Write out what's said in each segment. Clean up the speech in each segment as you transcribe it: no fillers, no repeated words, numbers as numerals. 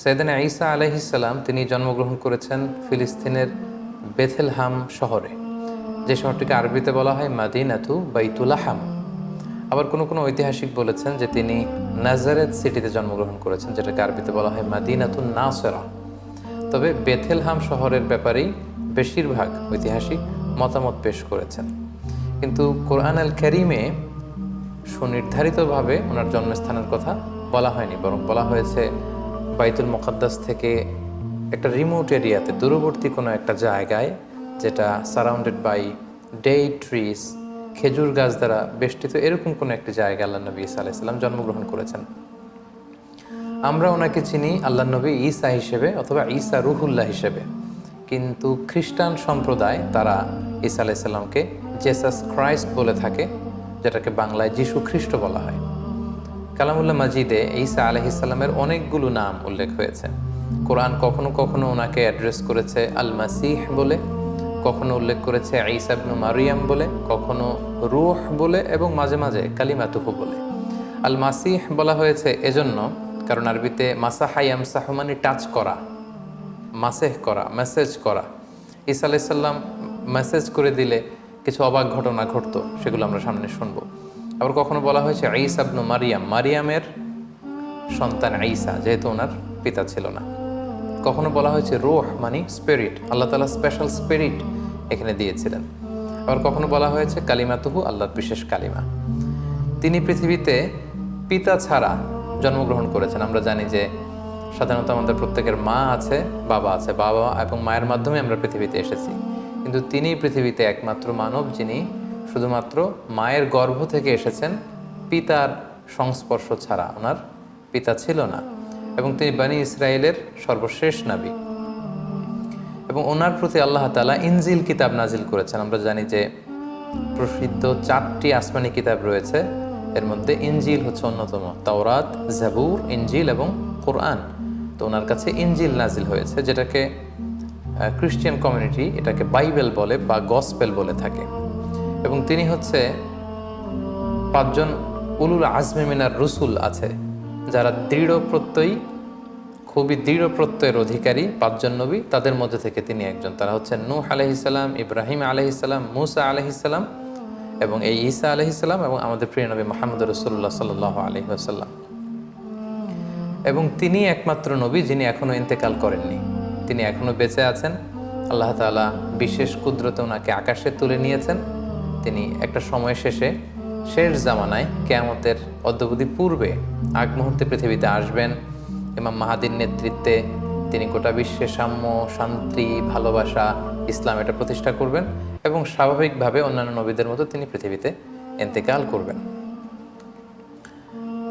সাইয়েদনা ঈসা আলাইহিস সালাম তিনি জন্মগ্রহণ করেছেন ফিলিস্তিনের বেথেলহাম শহরে, যে শহরটিকে আরবিতে বলা হয় মাদিনাতু বাইতুলাহাম। আবার কোনো কোনো ঐতিহাসিক বলেছেন যে তিনি নাজারেত সিটিতে জন্মগ্রহণ করেছেন, যেটাকে আরবিতে বলা হয় মাদিনাতুন নাসেরা। তবে বেথেলহাম শহরের ব্যাপারেই বেশিরভাগ ঐতিহাসিক মতামত পেশ করেছেন, কিন্তু কোরআন আল কারীমে সুনির্ধারিতভাবে ওনার জন্মস্থানের কথা বলা হয়নি, বরং বলা হয়েছে বাইতুল মুকাদ্দাস থেকে একটা রিমোট এরিয়াতে, দূরবর্তী কোনো একটা জায়গায়, যেটা সারাউন্ডেড বাই ডেট ট্রিজ, খেজুর গাছ দ্বারা বেষ্টিত, এরকম কোনো একটি জায়গায় আল্লাহ নবী ঈসা আলাইহিস সালাম জন্মগ্রহণ করেছেন। আমরা ওনাকে চিনি আল্লাহ নবী ঈসা হিসেবে অথবা ঈসা রুহুল্লাহ হিসেবে, কিন্তু খ্রিস্টান সম্প্রদায় তারা ঈসা আলাইহিস সালামকে জেসাস ক্রাইস্ট বলে থাকে, যেটাকে বাংলায় যীশু খ্রিস্ট বলা হয়। কালামুল্লাহ মাজিদে ঈসা আলাইহিস সালামের অনেকগুলো নাম উল্লেখ হয়েছে। কোরআন কখনো কখনো ওনাকে অ্যাড্রেস করেছে আল মাসিহ বলে, কখনো উল্লেখ করেছে ঈসা ইবনে মারিয়াম বলে, কখনো রূহ বলে, এবং মাঝে মাঝে কালিমাতুহু বলে। আল মাসিহ বলা হয়েছে এজন্য কারণ আরবিতে মাসাহা ইয়ামসাহু মানে টাচ করা, মাসেহ করা, মেসেজ করা। ঈসা আলাইহিস সালাম মেসেজ করে দিলে কিছু অবাক ঘটনা ঘটতো, সেগুলো আমরা সামনে শুনবো। আবার কখনো বলা হয়েছে ঈসা ইবনে মারিয়াম, মারিয়ামের সন্তান ঈসা, যেহেতু ওনার পিতা ছিল না। কখনো বলা হয়েছে রূহ মানে স্পিরিট, আল্লাহ তাআলা স্পেশাল স্পিরিট এখানে দিয়েছিলেন। আবার কখনো বলা হয়েছে কালিমাতুহু, আল্লাহর বিশেষ কালিমা। তিনি পৃথিবীতে পিতা ছাড়া জন্মগ্রহণ করেছেন। আমরা জানি যে সাধারণত আমাদের প্রত্যেকের মা আছে, বাবা আছে, বাবা এবং মায়ের মাধ্যমে আমরা পৃথিবীতে এসেছি, কিন্তু তিনি পৃথিবীতে একমাত্র মানব যিনি শুধুমাত্র মায়ের গর্ভ থেকে এসেছেন, পিতার সংস্পর্শ ছাড়া। ওনার পিতা ছিল না, এবং তিনি বনী ইসরায়েলের সর্বশেষ নবী, এবং ওনার প্রতি আল্লাহ তাআলা ইনজিল কিতাব নাজিল করেছেন। আমরা জানি যে প্রসিদ্ধ 4টি আসমানি কিতাব রয়েছে, এর মধ্যে ইনজিল হচ্ছে অন্যতম, তাওরাত, জাবুর, ইনজিল এবং কোরআন। তো ওনার কাছে ইনজিল নাজিল হয়েছে, যেটাকে খ্রিস্টান কমিউনিটি এটাকে বাইবেল বলে বা গসপেল বলে থাকে। এবং তিনি হচ্ছে 5 জন উলুল আজমে মিনার রসুল আছে, যারা দৃঢ় প্রত্যয়ী, খুবই দৃঢ় প্রত্যয়ের অধিকারী 5 জন নবী, তাদের মধ্যে থেকে তিনি একজন। তারা হচ্ছেন নূহ আলাইহিস সালাম, ইব্রাহিম আলাইহিস সালাম, মূসা আলাইহিস সালাম, এবং এই ঈসা আলাইহিস সালাম, এবং আমাদের প্রিয় নবী মুহাম্মদ রাসূলুল্লাহ সাল্লাল্লাহু আলাইহি ওয়াসাল্লাম। এবং তিনি একমাত্র নবী যিনি এখনো ইন্তেকাল করেননি, তিনি এখনো বেঁচে আছেন। আল্লাহ তাআলা বিশেষ কুদরতে ওনাকে আকাশে তুলে নিয়েছেন। তিনি একটা সময় শেষে, শেষ জামানায়, কিয়ামতের অদ্যাবধি পূর্বে, আগ মুহূর্তে পৃথিবীতে আসবেন। ইমাম মাহাদির নেতৃত্বে তিনি গোটা বিশ্বে সাম্য, শান্তি, ভালোবাসা, ইসলাম এটা প্রতিষ্ঠা করবেন, এবং স্বাভাবিকভাবে অন্যান্য নবীদের মতো তিনি পৃথিবীতে ইন্তেকাল করবেন।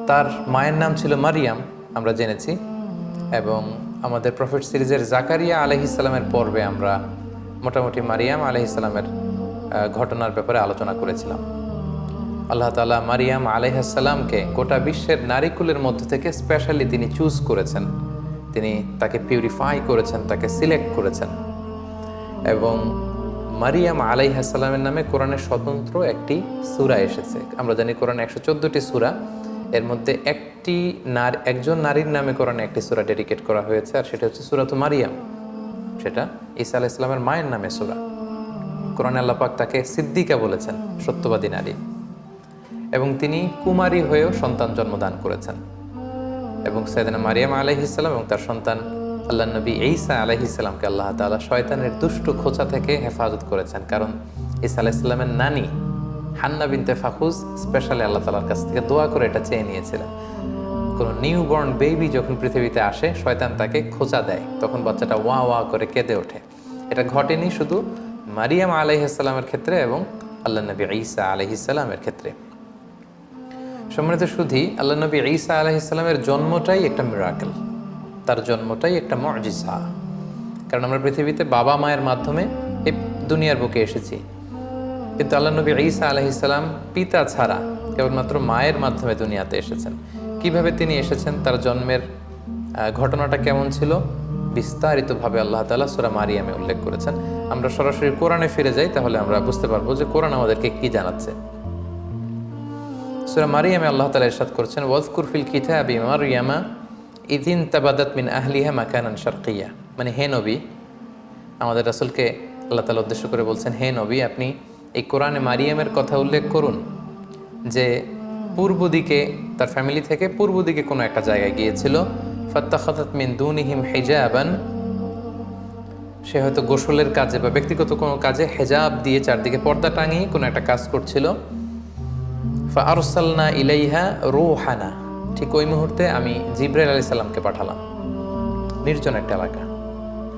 তার মায়ের নাম ছিল মারিয়াম, আমরা জেনেছি, এবং আমাদের প্রফেট সিরিজের জাকারিয়া আলাইহিস সালামের পর্বে আমরা মোটামুটি মারিয়াম আলাইহিস সালামের ঘটনার ব্যাপারে আলোচনা করেছিলাম। আল্লাহ তাআলা মারিয়াম আলাইহিস সালামকে গোটা বিশ্বের নারীকুলের মধ্যে থেকে স্পেশালি তিনি চুজ করেছেন, তিনি তাকে পিউরিফাই করেছেন, তাকে সিলেক্ট করেছেন। এবং মারিয়াম আলাইহিস সালামের নামে কোরআনের স্বতন্ত্র একটি সূরা এসেছে। আমরা জানি কোরআনে 114টি সূরা, এর মধ্যে একজন নারীর নামে কোরআনে একটি সূরা ডেডিকেট করা হয়েছে, আর সেটা হচ্ছে সূরাতুল মারিয়াম। সেটা ঈসা আলাইহিস সালামের মায়ের নামে সূরা। কোরআনে আল্লাহ পাক তাকে সিদ্দিকা বলেছেন, সত্যবাদী নারী, এবং তিনি কুমারী হয়েও সন্তান জন্মদান করেছেন। এবং সাইয়েদনা মারিয়াম আলাইহিস সালাম এবং তার সন্তান আল্লাহ নবী ঈসা আলাইহিস সালামকে আল্লাহ তাআলা শয়তানের দুষ্ট খোঁচা থেকে হেফাজত করেছেন, কারণ ঈসা আলাইহিস সালামের নানি হান্না বিনতে ফাখুজ স্পেশালি আল্লাহ তাআলার কাছ থেকে দোয়া করে এটা চেয়ে নিয়েছিলেন। কোনো নিউবর্ন বেবি যখন পৃথিবীতে আসে, শয়তান তাকে খোঁচা দেয়, তখন বাচ্চাটা ওয়া ওয়া করে কেঁদে ওঠে। এটা ঘটেনি শুধু মারিয়াম আলাইহিস সালামের ক্ষেত্রে এবং আল্লাহ নবী ঈসা আলাইহিস সালামের ক্ষেত্রে। সম্মানিত সুধী, আল্লাহ নবী ঈসা আলাইহিস সালামের জন্মটাই একটা মিরাকেল, তার জন্মটাই একটা মুজিজা। কারণ আমরা পৃথিবীতে বাবা মায়ের মাধ্যমে এই দুনিয়ার বুকে এসেছি, কিন্তু আল্লাহ নবী ঈসা আলাইহিস সালাম পিতা ছাড়া কেবলমাত্র মায়ের মাধ্যমে দুনিয়াতে এসেছেন। কিভাবে তিনি এসেছেন, তার জন্মের ঘটনাটা কেমন ছিল, বিস্তারিতভাবে আল্লাহ তাআলা সূরা মারিয়ামে উল্লেখ করেছেন। আমরা সরাসরি কোরআনে ফিরে যাই, তাহলে আমরা বুঝতে পারবো যে কোরআন আমাদেরকে কি জানাচ্ছে। সূরা মারিয়ামে আল্লাহ তাআলা ইরশাদ করেছেন, ওয়াজকুর ফিল কিতাবি মারইয়ামা ইদিন তাবাদাত মিন আহলিহা মাকানান শারকিয়া, মানে হে নবী, আমাদের রাসূলকে আল্লাহ তাআলা উদ্দেশ্য করে বলছেন, হে নবী আপনি এই কোরআনে মারিয়ামের কথা উল্লেখ করুন যে পূর্ব দিকে তার ফ্যামিলি থেকে পূর্ব দিকে কোনো একটা জায়গায় গিয়েছিল। ফাত্তাখাযাত মিন দুনিহিম হিজাবান, সে হয়তো গোসলের কাজে বা ব্যক্তিগত কোনো কাজে হেজাব দিয়ে চারদিকে পর্দা টাঙিয়ে কোনো একটা কাজ করছিল। ফাআরসালনা ইলাইহা রূহানা, ঠিক ওই মুহূর্তে আমি জিবরাইল আলাইহিস সালামকে পাঠালাম। নির্জন একটা এলাকা,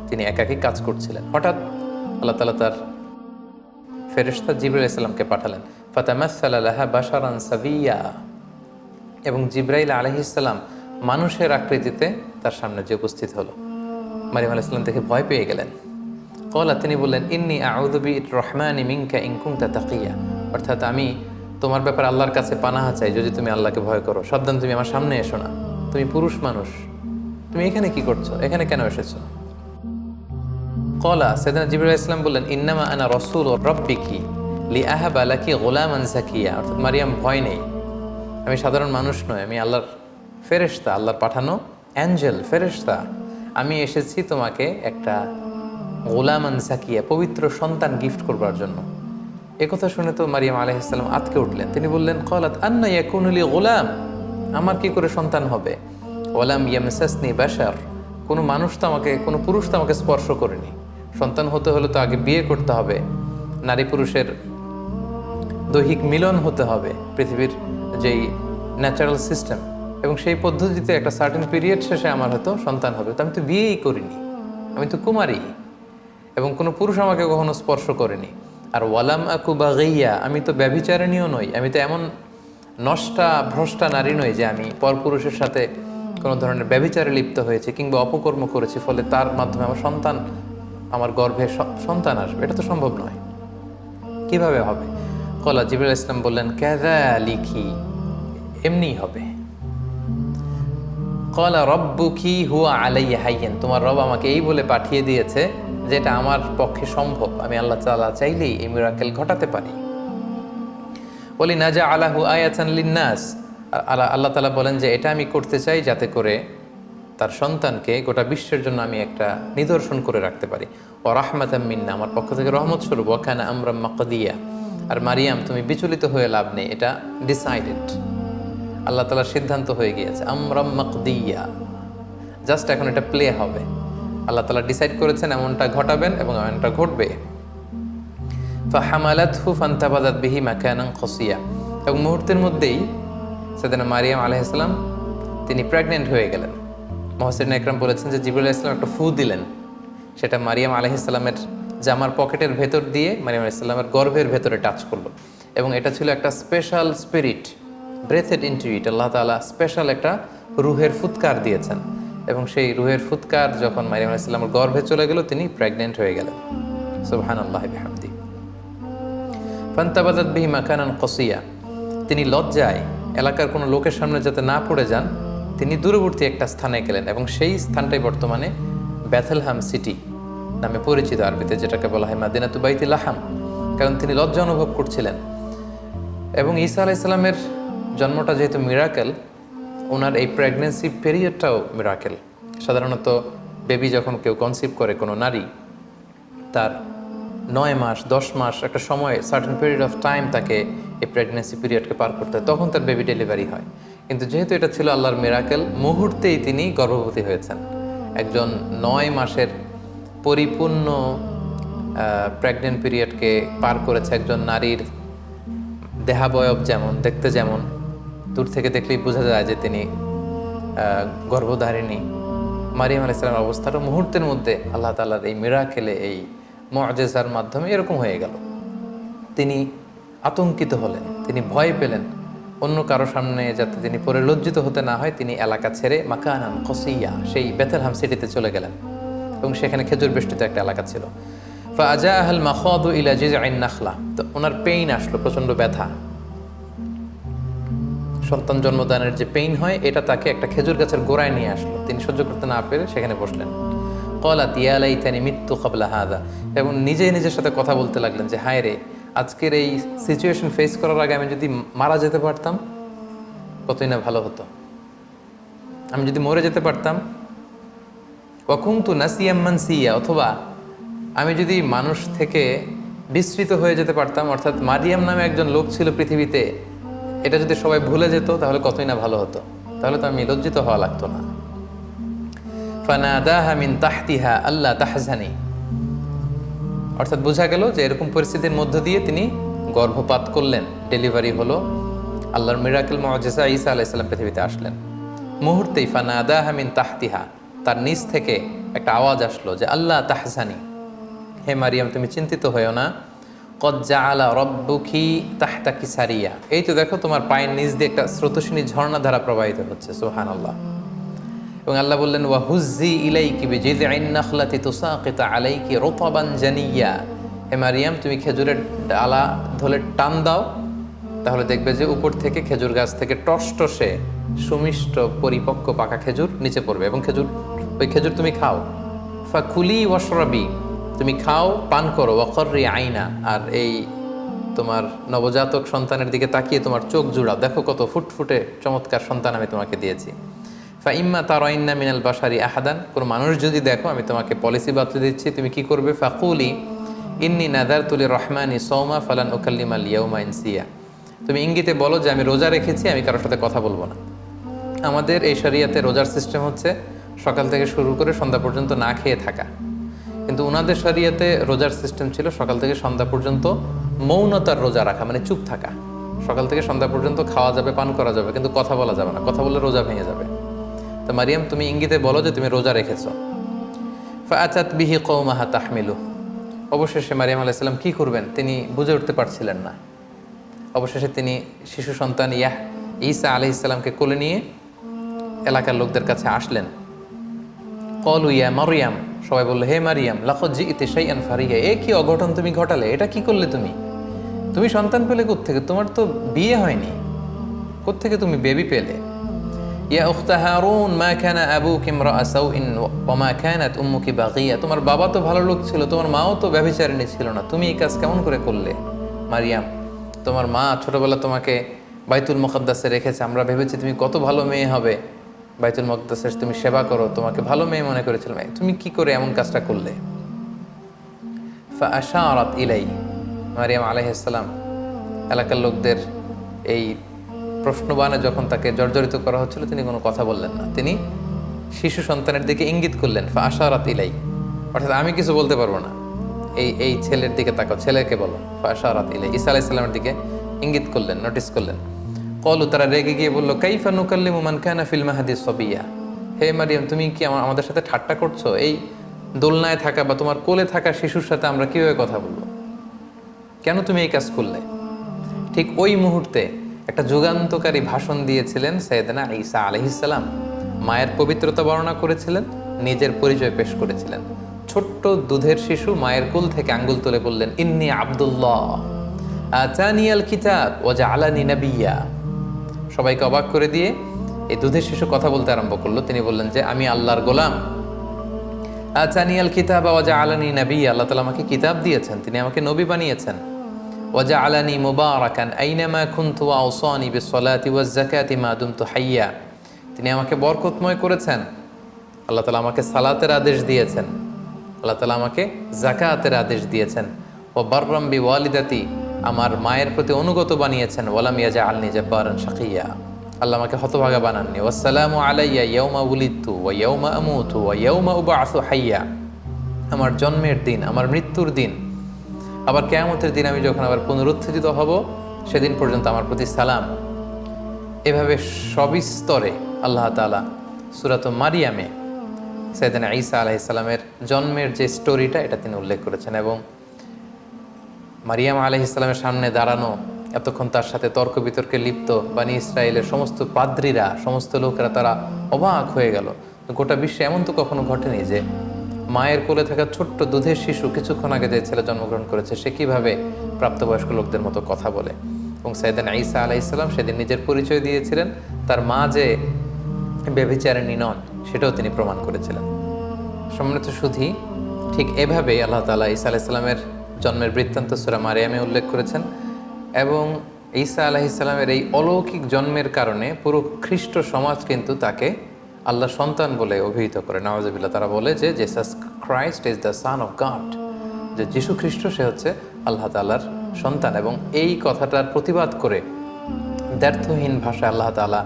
তিনি একাকী কাজ করছিলেন। হঠাৎ আল্লাহ তাআলা তার ফেরেশতা জিবরাইল আলাইহিস সালামকে পাঠালেন। ফাতামাসসালা লাহা বাশারান সাবিয়্যা, এবং জিবরাইল আলাইহিস সালাম মানুষের আকৃতিতে তার সামনে যে উপস্থিত হলো। মারিয়াম আলাইহিস সালাম দেখে ভয় পেয়ে গেলেন। ক্বালা, তিনি বললেন, ইন্নী আউযু বির-রহমানি মিনকা ইন কুনতা তাকিয়া, অর্থাৎ আমি তোমার ব্যাপারে আল্লাহর কাছে পানাহা চাই যদি তুমি আল্লাহকে ভয় করো। সাবধান, তুমি আমার সামনে এসো না, তুমি পুরুষ মানুষ, তুমি এখানে কি করছো, এখানে কেন এসেছো? ক্বালা, সাইয়েদনা জিবরাইল আলাইহিস সালাম বললেন, ইন্নামা আনা রাসূলু রাব্বিকি লিআহাবা লাকি গুলামান যাকিয়া, অর্থাৎ মারিয়াম ভয় নেই, আমি সাধারণ মানুষ নই, আমি আল্লাহর ফেরেশতা, আল্লাহর পাঠানো অ্যাঞ্জেল, ফেরেশতা। আমি এসেছি তোমাকে একটা গুলামান যাকিয়া, পবিত্র সন্তান গিফট করবার জন্য। একথা শুনে তো মারিয়াম আলাইহিস সালাম আতকে উঠলেন। তিনি বললেন, ক্বালাত আন্না ইয়াকুনু লি গুলাম, আমার কি করে সন্তান হবে? ওয়ালাম ইয়ামসাসনি বাশার, কোনো মানুষ তো আমাকে, কোনো পুরুষ তো আমাকে স্পর্শ করেনি। সন্তান হতে হলে তো আগে বিয়ে করতে হবে, নারী পুরুষের দৈহিক মিলন হতে হবে, পৃথিবীর যেই ন্যাচারাল সিস্টেম, এবং সেই পদ্ধতিতে একটা সার্টেন পিরিয়ড শেষে আমার হয়তো সন্তান হবে। তো আমি তো বিয়েই করিনি, আমি তো কুমারী, এবং কোনো পুরুষ আমাকে কখনো স্পর্শ করেনি। আর ওয়ালাম আকু বাগিয়া, আমি তো ব্যভিচারিণীও নই, আমি তো এমন নষ্টা ভ্রষ্টা নারী নই যে আমি পরপুরুষের সাথে কোনো ধরনের ব্যভিচারে লিপ্ত হয়েছি কিংবা অপকর্ম করেছি, ফলে তার মাধ্যমে আমার সন্তান, আমার গর্ভে সন্তান আসবে, এটা তো সম্ভব নয়, কিভাবে হবে? ক্বালা, জিবরাইল আলাইহিস সালাম বললেন, কাযালিকি, এমনিই হবে। ক্বালা রাব্বুকি হুয়া আলাইয়া হাইয়্যান, তোমার রব আমাকে এই বলে পাঠিয়ে দিয়েছে যেটা আমার পক্ষে সম্ভব, আমি আল্লাহ তাআলা চাইলেই এই মিরাকেল ঘটাতে পারি। বলি নাজআলাহু আয়াতান লিন্নাস, আল্লাহ তাআলা বলেন যে এটা আমি করতে চাই যাতে করে তার সন্তানকে গোটা বিশ্বের জন্য আমি একটা নিদর্শন করে রাখতে পারি। ওয়া রাহমাতাম মিন্না, আমার পক্ষ থেকে রহমত স্বরূপ। ওয়া কানা আমরাম মাকদিয়া, আর মারিয়াম তুমি বিচলিত হয়ে লাভ নেই, এটা ডিসাইডেড, আল্লাহ তাআলার সিদ্ধান্ত হয়ে গিয়েছে। আমরাম মাকদিয়া, জাস্ট এখন এটা প্লে হবে, আল্লাহ তাআলা ডিসাইড করেছেন এমনটা ঘটাবেন এবং এমনটা ঘটবে। ফাহামালাতহু ফান্তাবাযাত বিহি মাকানান কসিয়া, এবং মুহূর্তের মধ্যেই সাইয়েদনা মারিয়াম আলাইহিস সালাম তিনি প্রেগন্যান্ট হয়ে গেলেন। মুহাসসিরিন ইকরাম বলেছেন যে জিবরাইল আলাইহিস সালাম একটা ফু দিলেন, সেটা মারিয়াম আলাইহিস সালামের জামার পকেটের ভেতর দিয়ে মারিয়াম আলাইহিস সালামের গর্ভের ভেতরে টাচ করলো, এবং এটা ছিল একটা special spirit, breathed into it, আল্লাহ তাআলা স্পেশাল একটা রুহের ফুৎকার দিয়েছেন, এবং সেই রুহের ফুৎকার যখন মারিয়াম আলাইহিস সালামের গর্ভে চলে গেল, তিনি প্রেগন্যান্ট হয়ে গেলেন। সুবহানাল্লাহি বিহামদি। ফান্তাবাযাত বিহি মাকানান কসিয়া, তিনি লজ্জায় এলাকার কোনো লোকের সামনে যাতে না পড়ে যান, তিনি দূরবর্তী একটা স্থানে গেলেন, এবং সেই স্থানটাই বর্তমানে বেথলেহেম সিটি নামে পরিচিত আরবিতে, যেটাকে বলা হয় মাদিনাতু বাইতুল লাহাম, কারণ তিনি লজ্জা অনুভব করছিলেন। এবং ঈসা আলাইহিস সালামের জন্মটা যেহেতু মিরাকেল, ওনার এই প্রেগনেন্সি পিরিয়ডটাও মিরাকেল। সাধারণত বেবি যখন কেউ কনসিভ করে কোনো নারী, তার 9 মাস 10 মাস একটা সময়, সার্টেন পিরিয়ড অফ টাইম তাকে এই প্রেগনেন্সি পিরিয়ডকে পার করতে হয়, তখন তার বেবি ডেলিভারি হয়। কিন্তু যেহেতু এটা ছিল আল্লাহর মিরাকেল, মুহূর্তেই তিনি গর্ভবতী হয়েছেন। একজন 9 মাসের পরিপূর্ণ প্রেগনেন্ট পিরিয়ডকে পার করেছে একজন নারীর দেহাবয়ব যেমন, দেখতে যেমন, দূর থেকে দেখলেই বোঝা যায় যে তিনি গর্ভধারিণী। মারিয়াম আলাইহিস সালামের অবস্থাটা মুহূর্তের মধ্যে আল্লাহ তাআলার এই মিরাকেলে, এই মুআজিজার মাধ্যমে এরকম হয়ে গেল। তিনি আতঙ্কিত হলেন, তিনি ভয় পেলেন, অন্য কারো সামনে যাতে তিনি পরে লজ্জিত হতে না হয়, তিনি এলাকা ছেড়ে মাকানান কসিয়া, সেই বেথলেহেম সিটিতে চলে গেলেন, এবং সেখানে খেজুর বেষ্টিত একটা এলাকা ছিল। ফাআজাআহাল মাখাদু ইলা জিজআইন নাখলা, তো ওনার পেইন আসলো, প্রচণ্ড ব্যথা, সন্তান জন্মদানের যে পেইন হয়, এটা তাকে একটা খেজুর গাছের গোড়ায় নিয়ে আসলো। তিনি সহ্য করতে না পেরে সেখানে বসলেন। ক্বালাত ইয়া লাইতানি মিত্তু ক্বাবলা হাযা, এবং নিজেই নিজের সাথে কথা বলতে লাগলেন যে হায় রে, আজকের এই সিচুয়েশন ফেস করার আগে আমি যদি মারা যেতে পারতাম, কতই না ভালো হতো। আমি যদি মরে যেতে পারতাম, ওয়াকুনতু নাসিয়াম মানসিয়া, অথবা আমি যদি মানুষ থেকে বিস্মৃত হয়ে যেতে পারতাম, অর্থাৎ মারিয়াম নামে একজন লোক ছিল পৃথিবীতে, এটা যদি সবাই ভুলে যেত তাহলে কতই না ভালো হতো, তাহলে তো আমি লজ্জিত হওয়া লাগতো না। ফানাদাহা মিন তাহতিহা আল্লা তাহজানি, অর্থাৎ বোঝা গেল যে এরকম পরিস্থিতির মধ্য দিয়ে তিনি গর্ভপাত করলেন, ডেলিভারি হলো, আল্লাহর মিরাকেল মুআজিজা ঈসা আলাইহিস সালাম পৃথিবীতে আসলেন। মুহূর্তেই ফানাদাহা মিন তাহতিহা, তার নিচ থেকে একটা আওয়াজ আসলো যে আল্লাহ তাহজানি, হে মারিয়াম তুমি চিন্তিত হয়েও না, কদ জাআলা রাব্বুকি তাহতাকি সারিয়া, এই তো দেখো তোমার পায়ের নিচ দিয়ে একটা স্রোতস্বিনী ঝর্ণাধারা প্রবাহিত হচ্ছে, সুবহানাল্লাহ। এবং আল্লাহ বললেন ওয়া হুজ্জি ইলাইকি বিজিযইন নাখলাতি তুসাকিতু আলাইকি রুতাবান জানিয়া, হে মারিয়াম তুমি খেজুরের ডালা ধরে টান দাও, তাহলে দেখবে যে উপর থেকে খেজুর গাছ থেকে টসটসে সুমিষ্ট পরিপক্ক পাকা খেজুর নিচে পড়বে, এবং ওই খেজুর তুমি খাও। ফাকুলি ওয়াশরাবি, তুমি খাও পান করো, ওয়াকর্রি আইনা, আর এই তোমার নবজাতক সন্তানের দিকে তাকিয়ে তোমার চোখ জুড়াও, দেখো কত ফুটফুটে চমৎকার সন্তান আমি তোমাকে দিয়েছি। ফাইম্মা তারাইন্না মিনাল বাশারি আহাদান, কোনো মানুষ যদি দেখো, আমি তোমাকে পলিসি বাতলে দিচ্ছি, তুমি কি করবে? ফাকুলি ইন্নি নাদারতু লিররহমানি সাওমা ফালান উকাল্লিমাল ইয়াউমা ইনসিয়া, তুমি ইঙ্গিতে বলো যে আমি রোজা রেখেছি, আমি কারোর সাথে কথা বলবো না। আমাদের এই শরিয়াতে রোজার সিস্টেম হচ্ছে সকাল থেকে শুরু করে সন্ধ্যা পর্যন্ত না খেয়ে থাকা, কিন্তু ওনাদের শরিয়াতে রোজার সিস্টেম ছিল সকাল থেকে সন্ধ্যা পর্যন্ত মৌনতার রোজা রাখা, মানে চুপ থাকা। সকাল থেকে সন্ধ্যা পর্যন্ত খাওয়া যাবে, পান করা যাবে, কিন্তু কথা বলা যাবে না, কথা বললে রোজা ভেঙে যাবে। তো মারিয়াম তুমি ইঙ্গিতে বলো যে তুমি রোজা রেখেছো। ফাআতাত বিহি কওমাহা তাহমিলু, অবশেষে মারিয়াম আলাইহিস সালাম কি করবেন তিনি বুঝে উঠতে পারছিলেন না। অবশেষে তিনি শিশু সন্তান ঈসা আলাইহিস সালামকে কোলে নিয়ে এলাকার লোকদের কাছে আসলেন। ক্বালু ইয়া মারইয়াম, সবাই বলল হে মারিয়াম, লাকাদ জিইতি শাইআন ফারিয়া, এ কি অঘটন তুমি ঘটালে, এটা কি করলে তুমি সন্তান পেলে কোত্থেকে, তোমার তো বিয়ে হয়নি, কোত্থেকে তুমি বেবি পেলে? ইয়া উখতা হারুন মা কানা আবুকি ইমরাআ সাউইন ওয়া মা কানাত উম্মুকি বাগিয়া, তোমার বাবা তো ভালো লোক ছিল, তোমার মাও তো ব্যভিচারিণী ছিল না, তুমি এই কাজ কেমন করে করলে? মারিয়াম, তোমার মা ছোটবেলা তোমাকে বাইতুল মুকাদ্দাসে রেখেছে, আমরা ভেবেছি তুমি কত ভালো মেয়ে হবে, বাইতুল মুকাদ্দাসের তুমি সেবা করো, তোমাকে ভালো মেয়ে মনে করেছিলাম, তুমি কি করে এমন কাজটা করলে? ফাআশারাত ইলাই, মারিয়াম আলাইহিস সালাম এলাকার লোকদের এই প্রশ্নবাণে যখন তাকে জর্জরিত করা হচ্ছিল, তিনি কোনো কথা বললেন না, তিনি শিশু সন্তানের দিকে ইঙ্গিত করলেন। ফাআশারাত ইলাই, অর্থাৎ আমি কিছু বলতে পারবো না, এই ছেলের দিকে তাকাও, ছেলেকে বলো। ফাআশারাত ইলাই, ঈসা আলাইহিস সালামের দিকে ইঙ্গিত করলেন, নোটিস করলেন। ক্বালু, তারা রেগে গিয়ে বলল কাইফা নুকাল্লিমু মান কানা ফিল মাহদি সাবিয়া, হে মারিয়াম তুমি কি আমাদের সাথে ঠাট্টা করছো? এই দোলনায় থাকা বা তোমার কোলে থাকা শিশুর সাথে আমরা কিভাবে কথা বলবো? কেন তুমি এই কাজ করলে? ঠিক ওই মুহূর্তে একটা যুগান্তকারী ভাষণ দিয়েছিলেন সাইয়েদনা ঈসা আলাইহিস সালাম, মায়ের পবিত্রতা বর্ণনা করেছিলেন, নিজের পরিচয় পেশ করেছিলেন। ছোট্ট দুধের শিশু মায়ের কোল থেকে আঙ্গুল তুলে বললেন ইন্নী আব্দুল্লাহ আতানিয়াল কিতাব ওয়া জাআলানি নাবিয়্যা। সবাইকে অবাক করে দিয়ে এই দুধের শিশু কথা বলতে আরম্ভ করলো। তিনি বললেন যে আমি আল্লাহর গোলাম, আতানিয়াল কিতাব ওয়া জাআলানি নাবিয়্যা, আল্লাহ তাআলা আমাকে কিতাব দিয়েছেন, তিনি আমাকে নবী বানিয়েছেন। ওয়া জাআলানি মুবারাকান আইনামা কুনতু ওয়া আওসানি বিস-সালাতি ওয়াজ-যাকাতি মা দুমতু হাইয়্যা, তিনি আমাকে বরকতময় করেছেন। আল্লাহ তাআলা আমাকে সালাতের আদেশ দিয়েছেন, আল্লাহ তাআলা আমাকে যাকাতের আদেশ দিয়েছেন। ওয়া বাররাম বিওয়ালিদাতি, আমার মায়ের প্রতি অনুগত বানিয়েছেন। ওয়ালাম ইয়াজআলনি জাব্বারান শাকিয়্যা, আল্লাহ আমাকে হতভাগা বানাননি। ওয়াসসালামু আলাইয়া ইয়াউমা উলিদতু ওয়া ইয়াউমা আমুতু ওয়া ইয়াউমা উবআসু হাইয়্যা, আমার জন্মের দিন, আমার মৃত্যুর দিন, আবার কিয়ামতের দিন আমি যখন আবার পুনরুত্থিত হব, সেদিন পর্যন্ত আমার প্রতি সালাম। এভাবে সবিস্তরে আল্লাহ তাআলা সূরাত মারিয়ামে সাইয়েদনা ঈসা আলাইহিস সালামের জন্মের যে স্টোরিটা, এটা তিনি উল্লেখ করেছেন। এবং মারিয়াম আলাইহিস সালামের সামনে দাঁড়ানো, এতক্ষণ তার সাথে তর্ক বিতর্কে লিপ্ত বানি ইসরায়েলের সমস্ত পাদ্রীরা, সমস্ত লোকেরা তারা অবাক হয়ে গেল। গোটা বিশ্বে এমন তো কখনো ঘটেনি যে মায়ের কোলে থাকা ছোট্ট দুধের শিশু, কিছুক্ষণ আগে যে ছেলে জন্মগ্রহণ করেছে, সে কীভাবে প্রাপ্তবয়স্ক লোকদের মতো কথা বলে। এবং সাইয়েদনা ঈসা আলাইহিস সালাম সেদিন নিজের পরিচয় দিয়েছিলেন, তার মা যে ব্যভিচারিণী নন সেটাও তিনি প্রমাণ করেছিলেন। সম্মানিত সুধী, ঠিক এভাবে আল্লাহ তাআলা ঈসা আলাইহিস সালামের জন্মের বৃত্তান্ত সূরা মারিয়ামে উল্লেখ করেছেন। এবং ঈসা আলাইহিস সালামের এই অলৌকিক জন্মের কারণে পুরো খ্রিস্ট সমাজ কিন্তু তাকে আল্লাহ সন্তান বলে অভিহিত করে, নাউজুবিল্লাহ। তারা বলে যে Jesus Christ is the son of god, যে যীশু খ্রিস্ট সে হচ্ছে আল্লাহ তাআলার সন্তান। এবং এই কথাটার প্রতিবাদ করে দ্ব্যর্থহীন ভাষায় আল্লাহ তাআলা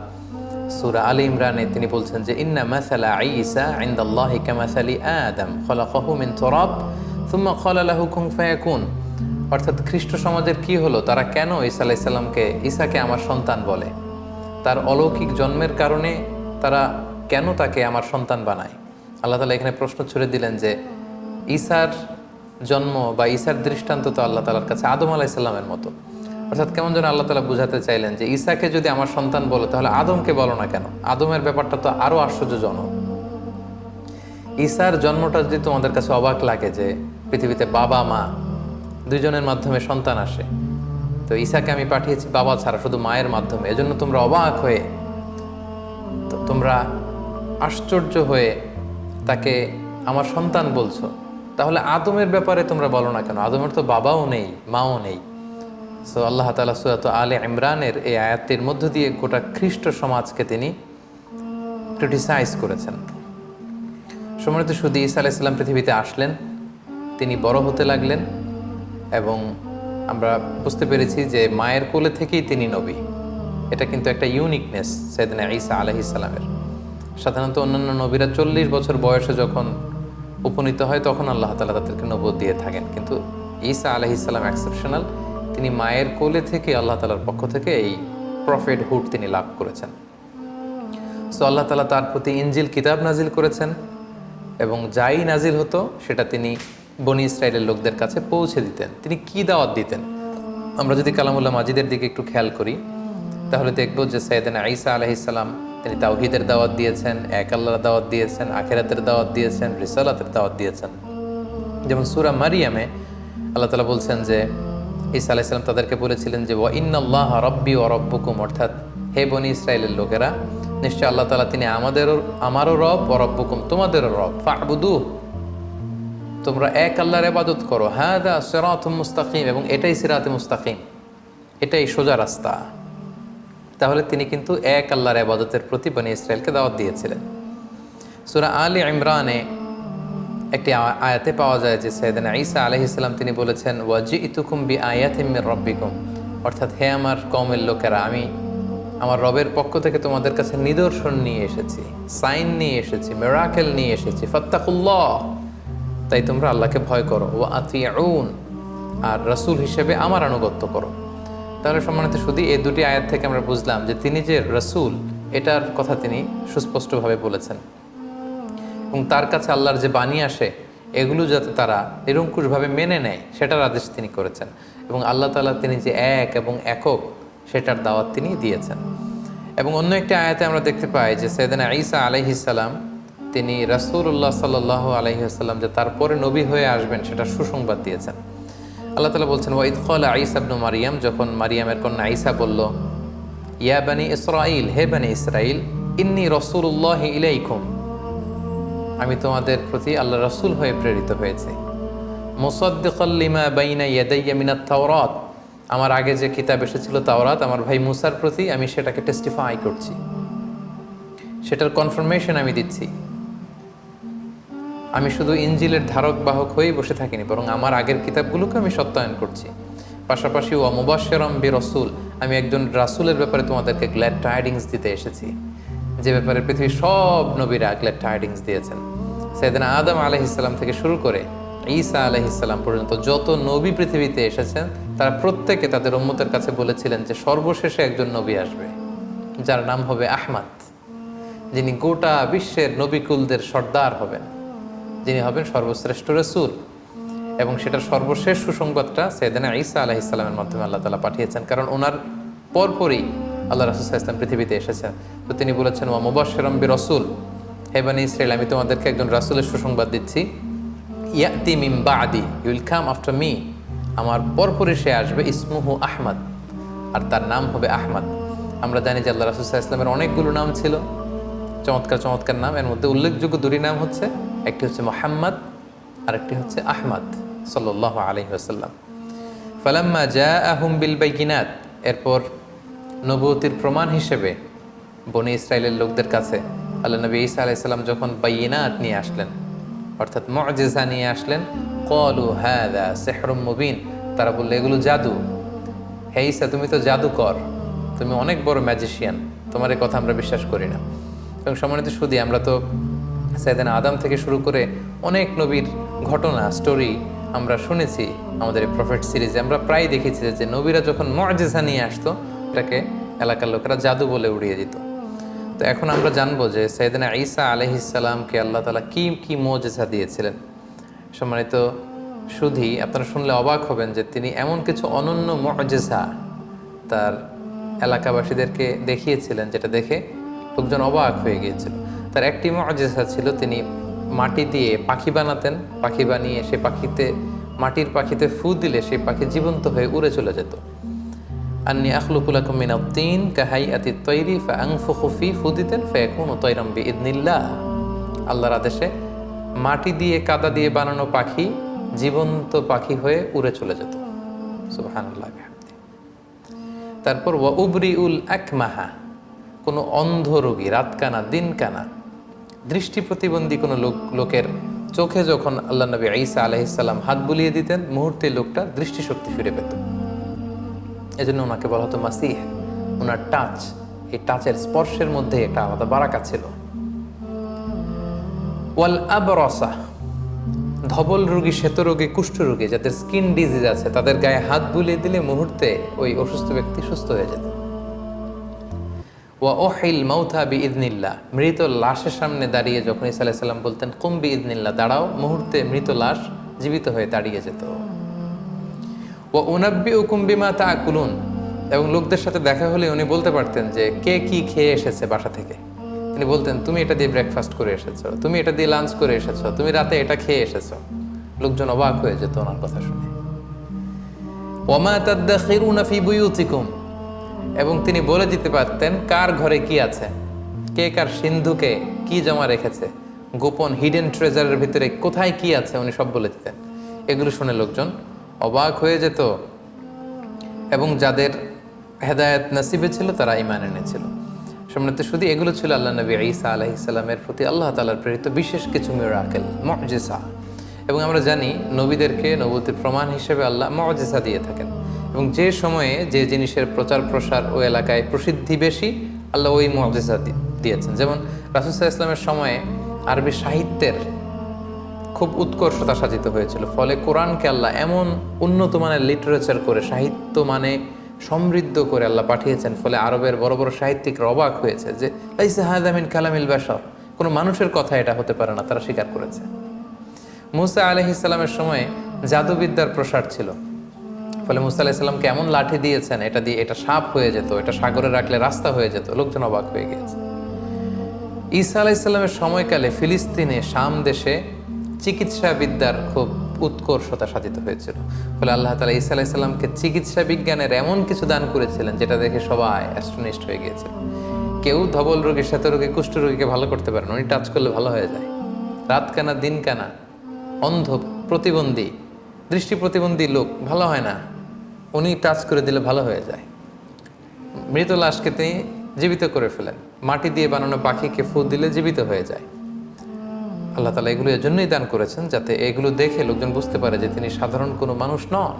সূরা আলী ইমরানে তিনি বলছেন যে ইন্না মাসালা ঈসা ইনদাল্লাহি কামাসালি আদম খলাকাহু মিন তুরাব সুম্মা ক্বালা লাহু কুন ফায়াকুন। অর্থাৎ খ্রিস্ট সমাজের কি হলো, তারা কেন ঈসা আলাইহিস সালামকে ঈসাকে আমার সন্তান বলে? তার অলৌকিক জন্মের কারণে তারা কেন তাকে আমার সন্তান বানায়? আল্লাহ তাআলা এখানে প্রশ্ন ছুড়ে দিলেন যে ঈসার জন্ম বা ঈসার দৃষ্টান্ত তো আল্লাহ তাআলার কাছে আদম আলাইহিস সালামের মতো। অর্থাৎ কেমন যেন আল্লাহ তাআলা বুঝাতে চাইলেন যে ঈসাকে যদি আমার সন্তান বলো তাহলে আদমকে বলো না কেন? আদমের ব্যাপারটা তো আরও আশ্চর্যজনক। ঈসার জন্মটা যদি তোমাদের কাছে অবাক লাগে যে পৃথিবীতে বাবা মা দুইজনের মাধ্যমে সন্তান আসে, তো ঈসাকে আমি পাঠিয়েছি বাবা ছাড়া শুধু মায়ের মাধ্যমে, এজন্য তোমরা অবাক হয়ে তোমরা আশ্চর্য হয়ে তাকে আমার সন্তান বলছো, তাহলে আদমের ব্যাপারে তোমরা বলো না কেন? আদমের তো বাবাও নেই মাও নেই। সো আল্লাহ তাআলা সূরা আলে ইমরানের এই আয়াতটির মধ্য দিয়ে গোটা খ্রিস্ট সমাজকে তিনি ক্রিটিসাইজ করেছেন। সম্মানিত শুধু ঈসা আলাইহিস সালাম পৃথিবীতে আসলেন, তিনি বড় হতে লাগলেন এবং আমরা বুঝতে পেরেছি যে মায়ের কোলে থেকেই তিনি নবী। এটা কিন্তু একটা ইউনিকনেস সাইয়েদনা ঈসা আলাইহিস সালামের। সাধারণত অন্যান্য নবীরা 40 বছর বয়সে যখন উপনীত হয় তখন আল্লাহ তাআলা তাদেরকে নবুয়ত দিয়ে থাকেন, কিন্তু ঈসা আলাইহিস সালাম এক্সেপশনাল। তিনি মায়ের কোলে থেকে আল্লাহ তাআলার পক্ষ থেকে এই প্রফেটহুড তিনি লাভ করেছেন। সো আল্লাহ তাআলা তার প্রতি ইনজিল কিতাব নাজিল করেছেন এবং যাই নাজিল হতো সেটা তিনি বনি ইসরাইলের লোকদের কাছে পৌঁছে দিতেন। তিনি কি দাওয়াত দিতেন? আমরা যদি কালামুল্লাহ মাজিদের দিকে একটু খেয়াল করি তাহলে দেখব যে সাইয়েদনা ঈসা আলাইহিস সালাম তিনি তাওহীদের দাওয়াত দিয়েছেন, এক আল্লাহর দাওয়াত দিয়েছেন, আখিরাতের দাওয়াত দিয়েছেন, রিসালাতের দাওয়াত দিয়েছেন। যেমন সূরা মারিয়ামে আল্লাহ তাআলা বলছেন যে ঈসা আলাইহিস সালাম তাদেরকে বলেছিলেন যে ওয়া ইন্নাল্লাহা রাব্বি ওয়া রাব্বুকুম, অর্থাৎ হে বনি ইসরাইলের লোকেরা, নিশ্চয় আল্লাহ তাআলা তিনি আমারও রব ও রব্বুকুম, তোমাদেরও রব, ফা'বুদু, তোমরা এক আল্লাহর ইবাদত করো, হাযা সিরাতুম মুস্তাকিম, এবং এটাই সিরাতে মুস্তাকিম, এটাই সোজা রাস্তা। তাহলে তিনি কিন্তু এক আল্লাহর ইবাদতের প্রতি বনি ইসরাইলকে দাওয়াত দিয়েছিলেন। সূরা আলে ইমরানে একটি আয়াতে পাওয়া যায় যে সাইয়েদনা ঈসা আলাইহিস সালাম তিনি বলেছেন ওয়াজিতুকুম বিআয়াতিম মির রাব্বিকুম, অর্থাৎ হে আমার কওমের লোকেরা, আমি আমার রবের পক্ষ থেকে তোমাদের কাছে নিদর্শন নিয়ে এসেছি, সাইন নিয়ে এসেছি, মিরাকেল নিয়ে এসেছি, ফাত্তাকুল্লাহ, তাই তোমরা আল্লাহকে ভয় করো, ওয়া আতিউন, আর রাসূল হিসেবে আমার আনুগত্য করো। তাহলে সম্মানিত শুধু এই দুটি আয়াত থেকে আমরা বুঝলাম যে তিনি যে রাসূল এটার কথা তিনি সুস্পষ্টভাবে বলেছেন এবং তার কাছে আল্লাহর যে বাণী আসে এগুলো যাতে তারা নিরঙ্কুশভাবে মেনে নেয় সেটার আদেশ তিনি করেছেন এবং আল্লাহ তাআলা তিনি যে এক এবং একক সেটার দাওয়াত তিনি দিয়েছেন। এবং অন্য একটি আয়াতে আমরা দেখতে পাই যে সাইয়েদনা ঈসা আলাইহিস সালাম তিনি রাসূলুল্লাহ সাল্লাল্লাহু আলাইহি ওয়াসাল্লাম যে তারপরে নবী হয়ে আসবেন সেটা সুসংবাদ দিয়েছেন। আল্লাহ তাআলা বলছেন ওয়া ইয ক্বালা ঈসা ইবনু মারইয়াম, যখন মারিয়ামের কন্যা ঈসা বলল ইয়া বানি ইসরাঈল, হে বানি ইসরাঈল, ইন্নী রাসূলুল্লাহি ইলাইকুম, আমি তোমাদের প্রতি আল্লাহর রাসূল হয়ে প্রেরিত হয়েছি, মুসাদ্দিকাল লিমা বাইনা ইয়াদাইয়া মিনাত তাওরাত, আমার আগে যে কিতাব এসেছিল তাওরাত আমার ভাই মুসার প্রতি আমি সেটাকে টেস্টিফাই করছি, সেটার কনফার্মেশন আমি দিচ্ছি। আমি শুধু ইনজিলের ধারক বাহক হয়েই বসে থাকিনি, বরং আমার আগের কিতাবগুলোকে আমি সত্যায়ন করছি। পাশাপাশি ওয়া মুবাশশিরাম বিরাসূল, আমি একজন রাসূলের ব্যাপারে তোমাদেরকে গ্ল্যাড টাইডিংস দিতে এসেছি, যে ব্যাপারে পৃথিবীর সব নবীরা গ্ল্যাড টাইডিংস দিয়েছেন। সাইয়েদনা আদম আলাইহিস সালাম থেকে শুরু করে ঈসা আলাইহিস সালাম পর্যন্ত যত নবী পৃথিবীতে এসেছেন তারা প্রত্যেকে তাদের উম্মতের কাছে বলেছিলেন যে সর্বশেষে একজন নবী আসবে যার নাম হবে আহমদ, যিনি গোটা বিশ্বের নবীকুলদের সর্দার হবেন, যিনি হবেন সর্বশ্রেষ্ঠ রাসূল। এবং সেটার সর্বশেষ সুসংবাদটা সাইয়েদনা ঈসা আলাইহিস সালামের মাধ্যমে আল্লাহ তাআলা পাঠিয়েছেন, কারণ ওনার পরপরই আল্লাহ রাসূল সাল্লাল্লাহু আলাইহি ওয়াসাল্লাম পৃথিবীতে এসেছেন। তো তিনি বলেছেন ওয়া মুবাশশিরাম বিরাসূল, হে বনি ইসরাঈল, আমি তোমাদেরকে একজন রাসূলের সুসংবাদ দিচ্ছি, ইয়াতি মিন বাদি, he will come after me, আমার পরপরই সে আসবে, ইসমুহু আহমদ, আর তার নাম হবে আহমদ। আমরা জানি যে আল্লাহ রাসূল সাল্লাল্লাহু আলাইহি ওয়াসাল্লামের অনেকগুলো নাম ছিল, চমৎকার চমৎকার নাম। এর মধ্যে উল্লেখযোগ্য দুটি নাম হচ্ছে, একটি হচ্ছে মুহাম্মদ আর একটি হচ্ছে আহমদ সাল্লাল্লাহু আলাইহি ওয়াসাল্লাম। ফালাম্মা জাআহুম বিল বাইয়িনাত, এরপর নবুয়তির প্রমাণ হিসেবে বনি ইসরাইলের লোকদের কাছে আল্লাহ নবী ঈসা আলাইহিস সালাম যখন বাইয়িনাত নিয়ে আসলেন, অর্থাৎ মুআজিজা নিয়ে আসলেন, ক্বালু হাযা সিহরুম মুবিন, তারা বলল এগুলো জাদু। হে ঈসা, তুমি তো জাদুকর, তুমি অনেক বড় ম্যাজিশিয়ান, তোমার এই কথা আমরা বিশ্বাস করি না। এবং সম্মানিত সুধী, আমরা তো সাইয়েদনা আদম থেকে শুরু করে অনেক নবীর ঘটনা, স্টোরি আমরা শুনেছি আমাদের এই প্রফেট সিরিজে। আমরা প্রায় দেখেছি যে নবীরা যখন মুআজিজা নিয়ে আসতো, এটাকে এলাকার লোকেরা জাদু বলে উড়িয়ে দিত। তো এখন আমরা জানবো যে সাইয়েদনা ঈসা আলাইহিস সালামকে আল্লাহ তাআলা কি কি মুআজিজা দিয়েছিলেন। সম্মানিত সুধী, আপনারা শুনলে অবাক হবেন যে তিনি এমন কিছু অনন্য মুআজিজা তার এলাকাবাসীদেরকে দেখিয়েছিলেন, যেটা দেখে লোকজন অবাক হয়ে গিয়েছিল। তার একটি মুআজিজা ছিল, তিনি মাটি দিয়ে পাখি বানাতেন, পাখি বানিয়ে সেই পাখিতে, মাটির পাখিতে ফু দিলে সেই পাখি জীবন্ত হয়ে উড়ে চলে যেত। আন্নী আখলুকু লাকুম মিনাত তিন কাহাইয়াতিত তৈরি ফাআনফুখু ফি, ফু দিতেন ফায়াকুনু তায়রাম বিইذনিল্লাহ। আল্লাহর আদেশে মাটি দিয়ে, কাদা দিয়ে বানানো পাখি জীবন্ত পাখি হয়ে উড়ে চলে যেত। সুবহানাল্লাহ। তারপর ওয়া উবরিউল আকমাহা, কোনো অন্ধ রোগী, রাতকানা, দিনকানা, দৃষ্টি প্রতিবন্ধী কোনো লোকের চোখে যখন আল্লাহ নবী ঈসা আলাইহিস সালাম হাত বুলিয়ে দিতেন, মুহূর্তে লোকটা দৃষ্টিশক্তি ফিরে পেত। এজন্য ওনাকে বলা হতো মাসিহ। ওনার টাচ, এই টাচের স্পর্শের মধ্যে একটা আলাদা বারাকা ছিল। ওয়াল আবরাসা, ধবল রোগী, শ্বেত রোগী, কুষ্ঠ রোগী, যাদের স্কিন ডিজিজ আছে, তাদের গায়ে হাত বুলিয়ে দিলে মুহূর্তে ওই অসুস্থ ব্যক্তি সুস্থ হয়ে যেত। ওয়া উহিল মাউতা বিইذনিল্লাহ, মৃত লাশের সামনে দাঁড়িয়ে যখন ঈসা আলাইহিস সালাম বলতেন কুম বিইذনিল্লাহ, দাঁড়াও, মুহূর্তে মৃত লাশ জীবিত হয়ে দাঁড়িয়ে যেত। ওয়া উনাব্বিউকুম বিমা তাআকুলুন, এবং লোকদের সাথে দেখা হলে উনি বলতে পারতেন যে কে কি খেয়ে এসেছে বাসা থেকে। তিনি বলতেন তুমি এটা দিয়ে ব্রেকফাস্ট করে এসেছো, তুমি এটা দিয়ে লাঞ্চ করে এসেছো, তুমি রাতে এটা খেয়ে এসেছো। লোকজন অবাক হয়ে যেত ওনার কথা শুনে। ওয়ামা তাদাখিরুনা ফি বুয়ুতিকুম, এবং তিনি বলে দিতে পারতেন কার ঘরে কি আছে, কে কার সিন্ধুকে কি জমা রেখেছে, গোপন হিডেন ট্রেজারের ভিতরে কোথায় কি আছে উনি সব বলে দিতেন। এগুলো শুনে লোকজন অবাক হয়ে যেত, এবং যাদের হেদায়েত নসিবে ছিল তারা ঈমান এনেছিল। সম্মানিত শুধু এগুলো ছিল আল্লাহ নবী ঈসা আলাইহিস সালামের প্রতি আল্লাহ তাআলার প্রেরিত বিশেষ কিছু মিরাকেল, মুআজিজা। এবং আমরা জানি নবীদেরকে নবুয়তের প্রমাণ হিসেবে আল্লাহ মুআজিজা দিয়ে থাকেন, এবং যে সময়ে যে জিনিসের প্রচার প্রসার ওই এলাকায় প্রসিদ্ধি বেশি, আল্লাহ ওই মুআজিজা দিয়েছেন। যেমন রাসূল সাল্লাল্লাহু আলাইহি ওয়াসাল্লামের সময়ে আরবি সাহিত্যের খুব উৎকর্ষতা সাধিত হয়েছিল, ফলে কোরআনকে আল্লাহ এমন উন্নত মানের লিটারেচার করে, সাহিত্য মানে সমৃদ্ধ করে আল্লাহ পাঠিয়েছেন, ফলে আরবের বড় বড় সাহিত্যিকরা অবাক হয়েছে যে লাইসা হাযা মিন কালামিল বাশার, কোনো মানুষের কথা এটা হতে পারে না, তারা স্বীকার করেছে। মূসা আলাইহিস সালামের সময়ে জাদুবিদ্যার প্রসার ছিল, ফলে মূসা আলাইহিস সালামকে এমন লাঠি দিয়েছেন, এটা দিয়ে এটা সাপ হয়ে যেত, এটা সাগরে রাখলে রাস্তা হয়ে যেত। লোকজন অবাক হয়ে গিয়েছে। ঈসা আলাইহিস সালামের সময়কালে ফিলিস্তিনে, শাম দেশে চিকিৎসা বিদ্যার খুব উৎকর্ষতা সাধিত হয়েছিল, ফলে আল্লাহ তাআলা ঈসা আলাইহিস সালামকে চিকিৎসা বিজ্ঞানের এমন কিছু দান করেছিলেন যেটা দেখে সবাই অ্যাস্টনিশড হয়ে গিয়েছিল। কেউ ধবল রোগী, শ্বেত রোগী, কুষ্ঠ রোগীকে ভালো করতে পারেন, উনি টাচ করলে ভালো হয়ে যায়। রাতকানা, দিনকানা, অন্ধ, প্রতিবন্ধী, দৃষ্টি প্রতিবন্ধী লোক ভালো হয় না, উনি টাচ করে দিলে ভালো হয়ে যায়। মৃত লাশকে তিনি জীবিত করে ফেলেন, মাটি দিয়ে বানানো পাখিকে ফু দিলে জীবিত হয়ে যায়। আল্লাহ তাআলা এগুলো এজন্যই দান করেছেন যাতে এগুলো দেখে লোকজন বুঝতে পারে যে তিনি সাধারণ কোনো মানুষ নন,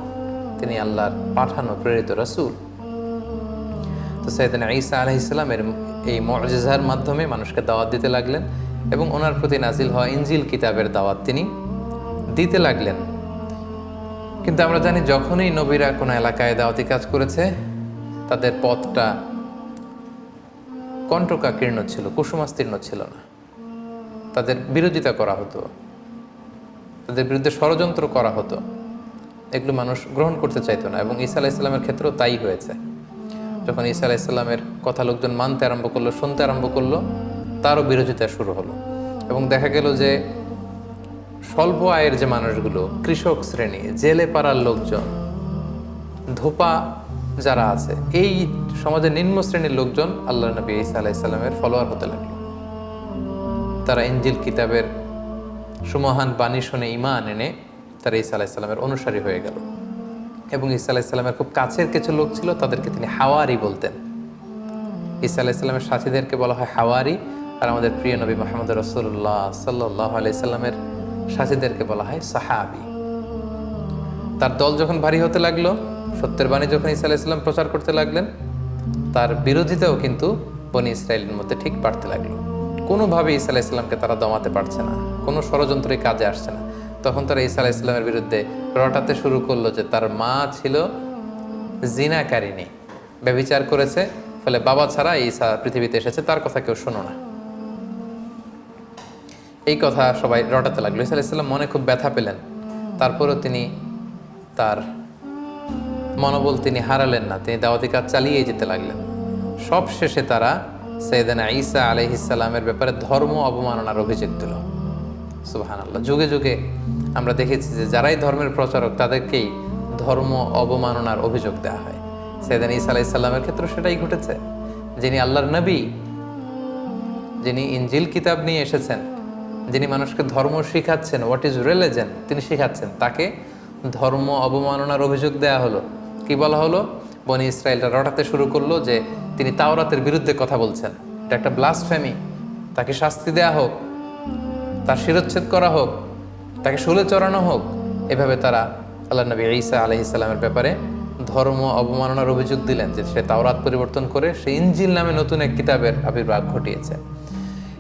তিনি আল্লাহর পাঠানো প্রেরিত রাসূল। তো সাইয়েদনা ঈসা আলাইহিস সালামের এই মুআজিজার মাধ্যমে মানুষকে দাওয়াত দিতে লাগলেন, এবং ওনার প্রতি নাজিল হওয়া ইনজিল কিতাবের দাওয়াত তিনি দিতে লাগলেন। কিন্তু আমরা জানি যখনই নবীরা কোনো এলাকায় দাওয়াতি কাজ করেছে, তাদের পথটা কণ্টকাকীর্ণ ছিল, কুসুমাস্তীর্ণ ছিল না। তাদের বিরোধিতা করা হতো, তাদের বিরুদ্ধে ষড়যন্ত্র করা হতো, এগুলো মানুষ গ্রহণ করতে চাইতো না। এবং ঈসা আলাইহিস সালামের ক্ষেত্রেও তাই হয়েছে। যখন ঈসা আলাইহিস সালামের কথা লোকজন মানতে আরম্ভ করলো, শুনতে আরম্ভ করলো, তারও বিরোধিতা শুরু হলো। এবং দেখা গেল যে স্বল্প আয়ের যে মানুষগুলো, কৃষক শ্রেণী, জেলে পাড়ার লোকজন, ধোপা যারা আছে, এই সমাজের নিম্ন শ্রেণীর লোকজন আল্লাহ নবী ঈসা আলাইহিস সালামের ফলোয়ার হতে লাগলো। তারা ইনজিল কিতাবের সুমহান বাণী শুনে ঈমান এনে তারা ঈসা আলাইহিস সালামের অনুসারী হয়ে গেল। এবং ঈসা আলাইহিস সালামের খুব কাছের কিছু লোক ছিল, তাদেরকে তিনি হাওয়ারি বলতেন। ঈসা আলাইহিস সালামের সাথীদেরকে বলা হয় হাওয়ারি, আর আমাদের প্রিয় নবী মুহাম্মদ রাসূলুল্লাহ সাল্লাল্লাহু আলাইহি সাল্লামের সাথীদেরকে বলা হয় সাহাবী। তার দল যখন ভারী হতে লাগলো, সত্যের বাণী যখন ঈসা আলাইহিস সালাম প্রচার করতে লাগলেন, তার বিরোধিতাও কিন্তু বনি ইসরায়েলের মধ্যে ঠিক বাড়তে লাগলো। কোনোভাবে ঈসা আলাইহিস সালামকে তারা দমাতে পারছে না, কোনো ষড়যন্ত্রে কাজে আসছে না। তখন তারা ঈসা আলাইহিস সালামের বিরুদ্ধে রটাতে শুরু করলো যে তার মা ছিল জিনাকারিনী, ব্যভিচার করেছে, ফলে বাবা ছাড়া ঈসা পৃথিবীতে এসেছে, তার কথা কেউ শোনো না। এই কথা সবাই রটাতে লাগলো। ঈসা আলাইহিস সালাম মনে খুব ব্যথা পেলেন, তারপরেও তিনি তার মনোবল তিনি হারালেন না, তিনি দাওয়াতি কাজ চালিয়ে যেতে লাগলেন। সব শেষে তারা সাইয়েদনা ঈসা আলাইহিস সালামের ব্যাপারে ধর্ম অবমাননার অভিযোগ দিল। সুবহানাল্লাহ। যুগে যুগে আমরা দেখেছি যে যারাই ধর্মের প্রচারক তাদেরকেই ধর্ম অবমাননার অভিযোগ দেওয়া হয়। সাইয়েদনা ঈসা আলাইহিস সালামের ক্ষেত্রে সেটাই ঘটেছে। যিনি আল্লাহর নবী, যিনি ইনজিল কিতাব নিয়ে এসেছেন, যিনি মানুষকে ধর্ম শিখাচ্ছেন, হোয়াট ইজ রিলিজন তিনি শিখাচ্ছেন, তাকে ধর্ম অবমাননার অভিযোগ দেয়া হলো। কি বলা হলো? বনি ইসরায়েলরা রটাতে শুরু করলো যে তিনি তাওরাতের বিরুদ্ধে কথা বলছেন, এটা একটা ব্লাসফেমি, তাকে শাস্তি দেয়া হোক, তার শিরচ্ছেদ করা হোক, তাকে শুলে চড়ানো হোক। এভাবে তারা আল্লাহ নবী ঈসা আলাইহিস সালামের ব্যাপারে ধর্ম অবমাননার অভিযোগ দিলেন যে সে তাওরাত পরিবর্তন করে সে ইনজিল নামে নতুন এক কিতাবের আবির্ভাব ঘটিয়েছে।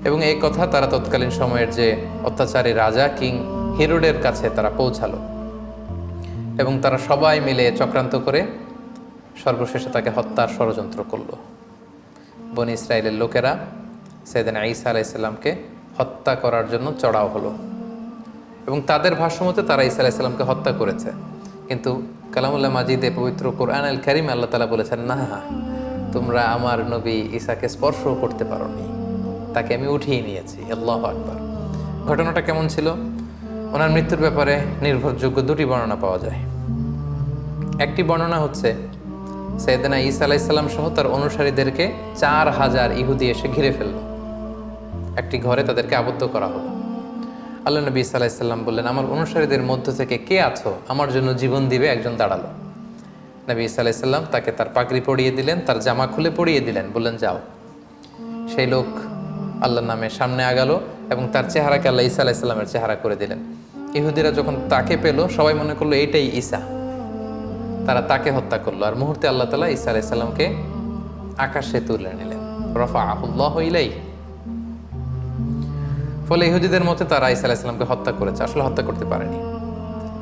এবং এই কথা তারা তৎকালীন সময়ের যে অত্যাচারী রাজা কিং হেরোডের কাছে তারা পৌঁছালো, এবং তারা সবাই মিলে চক্রান্ত করে সর্বশেষে তাকে হত্যার ষড়যন্ত্র করলো। বনি ইসরায়েলের লোকেরা সাইয়েদনা ঈসা আলাইহিস সালামকে হত্যা করার জন্য চড়াও হলো, এবং তাদের ভাষ্যমতে তারা ঈসা আলাইহিস সালামকে হত্যা করেছে। কিন্তু কালামুল্লাহ মাজিদে পবিত্র কোরআন আল কারীম আল্লাহ তাআলা বলেছেন, না, তোমরা আমার নবী ঈসাকে স্পর্শ করতে পারোনি, তাকে আমি উঠিয়ে নিয়েছি। আল্লাহু আকবার। ঘটনাটা কেমন ছিল? ওনার মৃত্যুর ব্যাপারে নির্ভরযোগ্য দুটি বর্ণনা পাওয়া যায়। একটি বর্ণনা হচ্ছে সাইয়েদনা ঈসা আলাইহিস সালাম সহ তার অনুসারীদেরকে 4000 ইহুদি এসে ঘিরে ফেলল, একটি ঘরে তাদেরকে আবদ্ধ করা হলো। আল্লাহ নবী ঈসা আলাইহিস সালাম বললেন, আমার অনুসারীদের মধ্য থেকে কে আছো আমার জন্য জীবন দিবে? একজন দাঁড়ালো। নবী ঈসা আলাইহিস সালাম তাকে তার পাগড়ি পরিয়ে দিলেন, তার জামা খুলে পরিয়ে দিলেন, বললেন যাও। সেই লোক আল্লাহর নামে সামনে আগালো এবং তার চেহারাকে আল্লাহ ঈসা আলাইহিস সালামের চেহারা করে দিলেন। ইহুদিরা যখন তাকে পেল সবাই মনে করলো এইটাই ঈসা, তারা তাকে হত্যা করলো। আর মুহূর্তে আল্লাহ তাআলা ঈসা আলাইহিস সালামকে আকাশে তুলে নিলেন, রাফাআহুল্লাহু ইলাইহি। ফলে ইহুদিদের মতে তারা ঈসা আলাইহিস সালামকে হত্যা করেছে, আসলে হত্যা করতে পারেনি।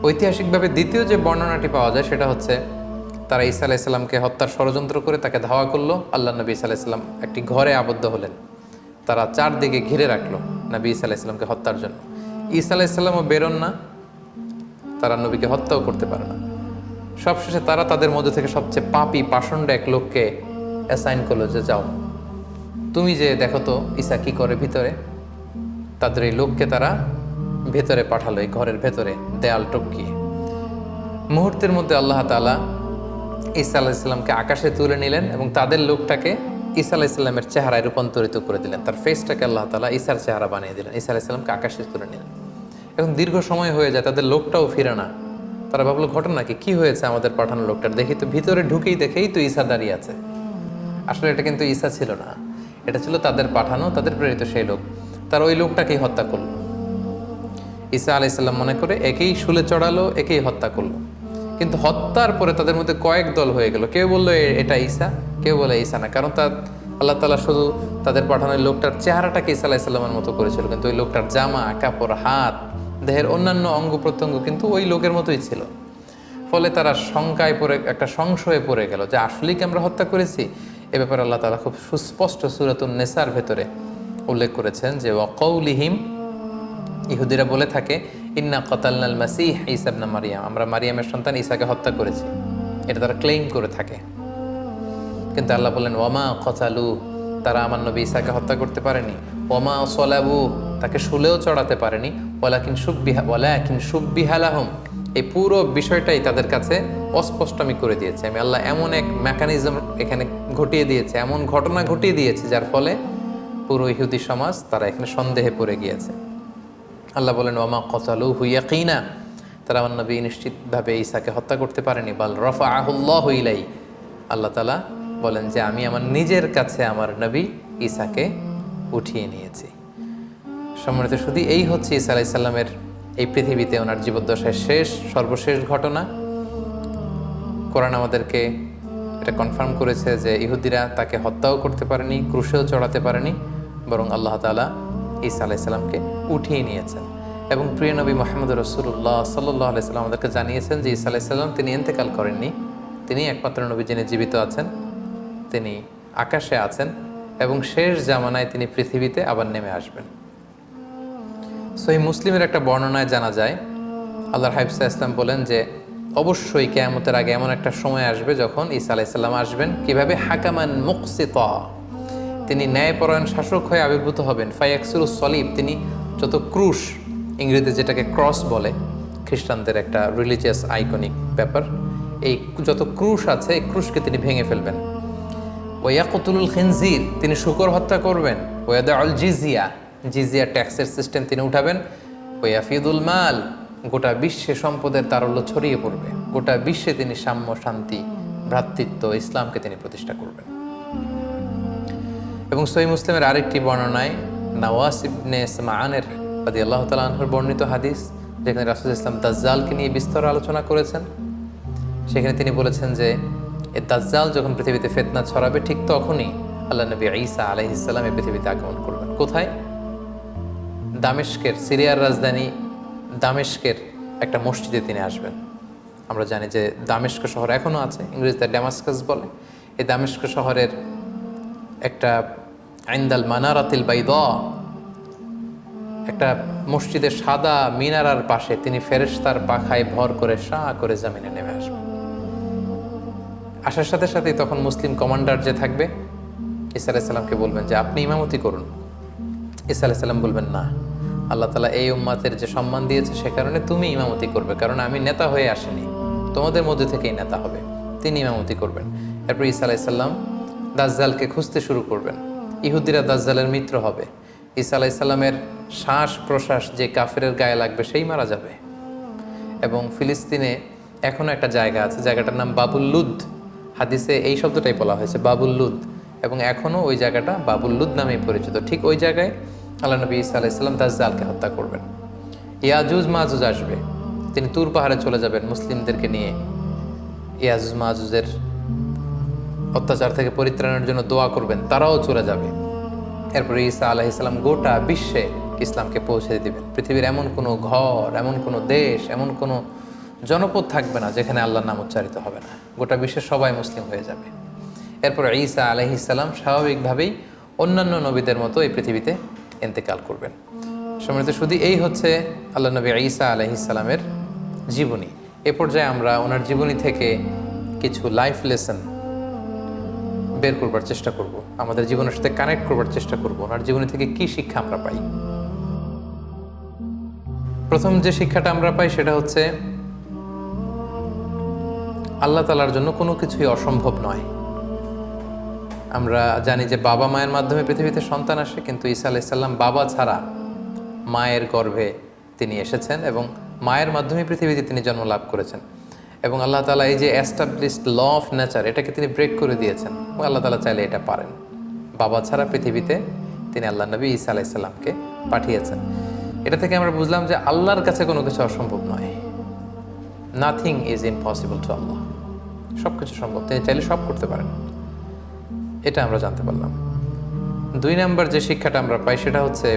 ঐতিহাসিকভাবে দ্বিতীয় যে বর্ণনাটি পাওয়া যায় সেটা হচ্ছে তারা ঈসা আলাইহিস সালামকে হত্যার ষড়যন্ত্র করে তাকে ধাওয়া করলো। আল্লাহ নবী ঈসা আলাইহিস সালাম একটি ঘরে আবদ্ধ হলেন, তারা চারদিকে ঘিরে রাখলো নবী ঈসা আলাইহিস সালামকে হত্যার জন্য। ঈসা আলাইহিস সালামও বেরোন না, তারা নবীকে হত্যাও করতে পারে না। সবশেষে তারা তাদের মধ্যে থেকে সবচেয়ে পাপী পাষণ্ড এক লোককে অ্যাসাইন করলো যে যাও তুমি যে দেখো তো ঈসা কি করে ভিতরে। তাদের এই লোককে তারা ভেতরে পাঠালো, এই ঘরের ভেতরে দেয়াল টপকিয়ে। মুহূর্তের মধ্যে আল্লাহ তাআলা ঈসা আলাইহিস সালামকে আকাশে তুলে নিলেন এবং তাদের লোকটাকে ঈসা আলাইহিস সালামের চেহারায় রূপান্তরিত করে দিলেন, তার ফেসটাকে আল্লাহ তাআলা ঈসার চেহারা বানিয়ে দিলেন। ঈসা আলাইহিস সালামকে আকাশে তুলে নিলেন। এখন দীর্ঘ সময় হয়ে যায়, তাদের লোকটাও ফিরে না। তারা ভাবলো ঘটনা কি হয়েছে আমাদের পাঠানো লোকটার? দেখি তো, ভিতরে ঢুকেই দেখেই তো ঈসা দাঁড়িয়ে আছে। আসলে এটা কিন্তু ঈসা ছিল না, এটা ছিল তাদের পাঠানো, তাদের প্রেরিত সেই লোক। তারা ওই লোকটাকেই হত্যা করলো। ঈসা আলাইহিস সালাম মনে করে একেই শুলে চড়ালো, একেই হত্যা করলো। কিন্তু হত্যার পরে তাদের মধ্যে কয়েক দল হয়ে গেল, কেউ বললো এটা ঈসা, কেউ বলে ঈসা না। কারণ তার আল্লাহ তাআলা শুধু তাদের পাঠানো লোকটার চেহারাটাকে ঈসা আলাইহিস সালামের মতো করেছিল, কিন্তু ওই লোকটার জামা কাপড়, হাত, দেহের অন্যান্য অঙ্গ প্রত্যঙ্গ কিন্তু ওই লোকের মতোই ছিল। ফলে তারা শঙ্কায় পড়ে, একটা সংশয়ে পড়ে গেল যে আসলেই কি আমরা হত্যা করেছি। এ ব্যাপারে আল্লাহ তাআলা খুব সুস্পষ্ট সূরাতুন নিসার ভেতরে উল্লেখ করেছেন যে ওয়াকাউলিহিম, ইহুদিরা বলে থাকে ইন্না কাতালনাল মাসীহ ঈসা ইবনে মারইয়াম, আমরা মারিয়ামের সন্তান ঈসাকে হত্যা করেছি, এটা তারা ক্লেইম করে থাকে। কিন্তু আল্লাহ বলেন ওয়ামা কতালু, তারা আমার নবী ঈসাকে হত্যা করতে পারেনি। ওয়ামা সলাবু, তাকে শুলেও চড়াতে পারেনি। ওয়ালাকিন শুব্বিহা লাহুম, এই পুরো বিষয়টাই তাদের কাছে অস্পষ্ট আমি করে দিয়েছি। আমি আল্লাহ এমন এক মেকানিজম এখানে ঘটিয়ে দিয়েছে, এমন ঘটনা ঘটিয়ে দিয়েছে যার ফলে পুরো ইহুদি সমাজ তারা এখানে সন্দেহে পড়ে গিয়েছে। আল্লাহ বলেন ওয়ামা কতালুহু ইয়াকিনা, তারা আমার নবী নিশ্চিতভাবে ঈসাকে হত্যা করতে পারেনি। বাল রাফাআহুল্লাহু ইলাইহি, আল্লাহ তাআলা বলেন যে আমি আমার নিজের কাছে আমার নবী ঈসাকে উঠিয়ে নিয়েছি। সম্মানিত শুধু এই হচ্ছে ঈসা আলাইহিস সালামের এই পৃথিবীতে ওনার জীবদ্দশায় সর্বশেষ ঘটনা। কোরআন আমাদেরকে এটা কনফার্ম করেছে যে ইহুদিরা তাকে হত্যাও করতে পারেনি, ক্রুশেও চড়াতে পারেনি, বরং আল্লাহ তাআলা ঈসা আলাইহিস সালামকে উঠিয়ে নিয়েছেন। এবং প্রিয় নবী মুহাম্মদ রাসূলুল্লাহ সাল্লাল্লাহু আলাইহি সাল্লাম আমাদেরকে জানিয়েছেন যে ঈসা আলাইহিস সালাম তিনি ইন্তেকাল করেননি, তিনি একমাত্র নবী যিনি জীবিত আছেন, তিনি আকাশে আছেন এবং শেষ জামানায় তিনি পৃথিবীতে আবার নেমে আসবেন। সহিহ মুসলিমের একটা বর্ণনায় জানা যায় আল্লাহর হাবিব সাল্লাল্লাহু আলাইহি ওয়াসাল্লাম বলেন যে অবশ্যই কিয়ামতের আগে এমন একটা সময় আসবে যখন ঈসা আলাইহিস সালাম আসবেন কিভাবে, হাকামান মুকসিতা, তিনি ন্যায়পরায়ণ শাসক হয়ে আবির্ভূত হবেন। ফায়াকসুরুস সলিব, তিনি যত ক্রুশ, ইংরেজিতে যেটাকে ক্রস বলে, খ্রিস্টানদের একটা রিলিজিয়াস আইকনিক ব্যাপার, এই যত ক্রুশ আছে এই ক্রুশকে তিনি ভেঙে ফেলবেন। ওয়ায়াকতুলুল খিনজির, তিনি শূকর হত্যা করবেন। ওয়াদাউল জিজিয়া, জিজিয়া ট্যাক্সের সিস্টেম তিনি উঠাবেন। ওয়াফিদুল মাল, গোটা বিশ্বে সম্পদের তারল্য ছড়িয়ে পড়বে, গোটা বিশ্বে তিনি সাম্য, শান্তি, ভ্রাতৃত্ব, ইসলামকে তিনি প্রতিষ্ঠা করবেন। এবং সহিহ মুসলিমের আরেকটি বর্ণনায় নাওয়াস ইবনে সামআনের রাদিয়াল্লাহু তাআলা আনহুর বর্ণিত হাদিস, যেখানে রাসূল ইসলাম দাজ্জালকে নিয়ে বিস্তর আলোচনা করেছেন। সেখানে তিনি বলেছেন যে এই দাজ্জাল যখন পৃথিবীতে ফিতনা ছড়াবে ঠিক তখনই আল্লাহ নবী ঈসা আলাইহিস সালাম এই পৃথিবীতে আগমন করবেন। কোথায়? দামেস্কের, সিরিয়ার রাজধানী দামেস্কের একটা মসজিদে তিনি আসবেন। আমরা জানি যে দামেস্ক শহর এখনও আছে, ইংরেজিতে ড্যামাস্কাস বলে। এই দামেস্ক শহরের একটা ইনদাল মানারাতিল বাইদা, একটা মসজিদের সাদা মিনারার পাশে তিনি ফেরেশতার পাখায় ভর করে শাহ করে জমিনে নেমে আসবেন। আসার সাথে সাথেই তখন মুসলিম কমান্ডার যে থাকবে ঈসা আলাইহিস সালামকে বলবেন যে আপনি ইমামতি করুন। ঈসা আলাইহিস সালাম বলবেন না, আল্লাহ তাআলা এই উম্মাতের যে সম্মান দিয়েছে সে কারণে তুমি ইমামতি করবে, কারণ আমি নেতা হয়ে আসিনি, তোমাদের মধ্যে থেকেই নেতা হবে, তিনি ইমামতি করবেন। এরপর ঈসা আলাইহিস সালাম দাজ্জালকে খুঁজতে শুরু করবেন। ইহুদিরা দাজ্জালের মিত্র হবে। ঈসা আলাইহিস সালামের শ্বাস প্রশ্বাস যে কাফেরের গায়ে লাগবে সেই মারা যাবে। এবং ফিলিস্তিনে এখনও একটা জায়গা আছে, জায়গাটার নাম বাবুল লুদ, হাদিসে এই শব্দটাই বলা হয়েছে, বাবুল লুদ, এবং এখনও ওই জায়গাটা বাবুল লুদ নামেই পরিচিত। ঠিক ওই জায়গায় আল্লাহ নবী ঈসা আলাইহিস সালাম দাজ্জালকে হত্যা করবেন। ইয়াজুজ মাজুজ আসবে, তিনি তুর পাহাড়ে চলে যাবেন মুসলিমদেরকে নিয়ে ইয়াজুজ মাজুজের অত্যাচার থেকে পরিত্রাণের জন্য দোয়া করবেন, তারাও চলে যাবে। এরপরে ঈসা আলাইহিস সালাম গোটা বিশ্বে ইসলামকে পৌঁছে দিবেন। পৃথিবীর এমন কোনো ঘর, এমন কোনো দেশ, এমন কোনো জনপদ থাকবে না যেখানে আল্লাহর নাম উচ্চারিত হবে না, গোটা বিশ্বের সবাই মুসলিম হয়ে যাবে। এরপর ঈসা আলাইহিস সালাম স্বাভাবিকভাবেই অন্যান্য নবীদের মতো এই পৃথিবীতে ইন্তেকাল করবেন। সম্মানিত শুধু এই হচ্ছে আল্লাহ নবী ঈসা আলাইহিস সালামের জীবনী। এ পর্যায়ে আমরা ওনার জীবনী থেকে কিছু লাইফ লেসন বের করবার চেষ্টা করব, আমাদের জীবনের সাথে কানেক্ট করবার চেষ্টা করব, ওনার জীবনী থেকে কি শিক্ষা আমরা পাই। প্রথম যে শিক্ষাটা আমরা পাই সেটা হচ্ছে আল্লাহ তাআলার জন্য কোনো কিছুই অসম্ভব নয়। আমরা জানি যে বাবা মায়ের মাধ্যমে পৃথিবীতে সন্তান আসে, কিন্তু ঈসা আলাইহিস সালাম বাবা ছাড়া মায়ের গর্ভে তিনি এসেছেন এবং মায়ের মাধ্যমে পৃথিবীতে তিনি জন্ম লাভ করেছেন। এবং আল্লাহ তাআলা এই যে এস্টাবলিশড ল অফ নেচার, এটাকে তিনি ব্রেক করে দিয়েছেন এবং আল্লাহ তাআলা চাইলে এটা পারেন। বাবা ছাড়া পৃথিবীতে তিনি আল্লাহ নবী ঈসা আলাইহিস সালামকে পাঠিয়েছেন। এটা থেকে আমরা বুঝলাম যে আল্লাহর কাছে কোনো কিছু অসম্ভব নয়। নাথিং ইজ ইম্পসিবল টু আল্লাহ, সব কিছু সম্ভব, তিনি চাইলে সব করতে পারেন, এটা আমরা জানতে পারলাম। 2 নম্বর যে শিক্ষাটা আমরা পাই সেটা হচ্ছে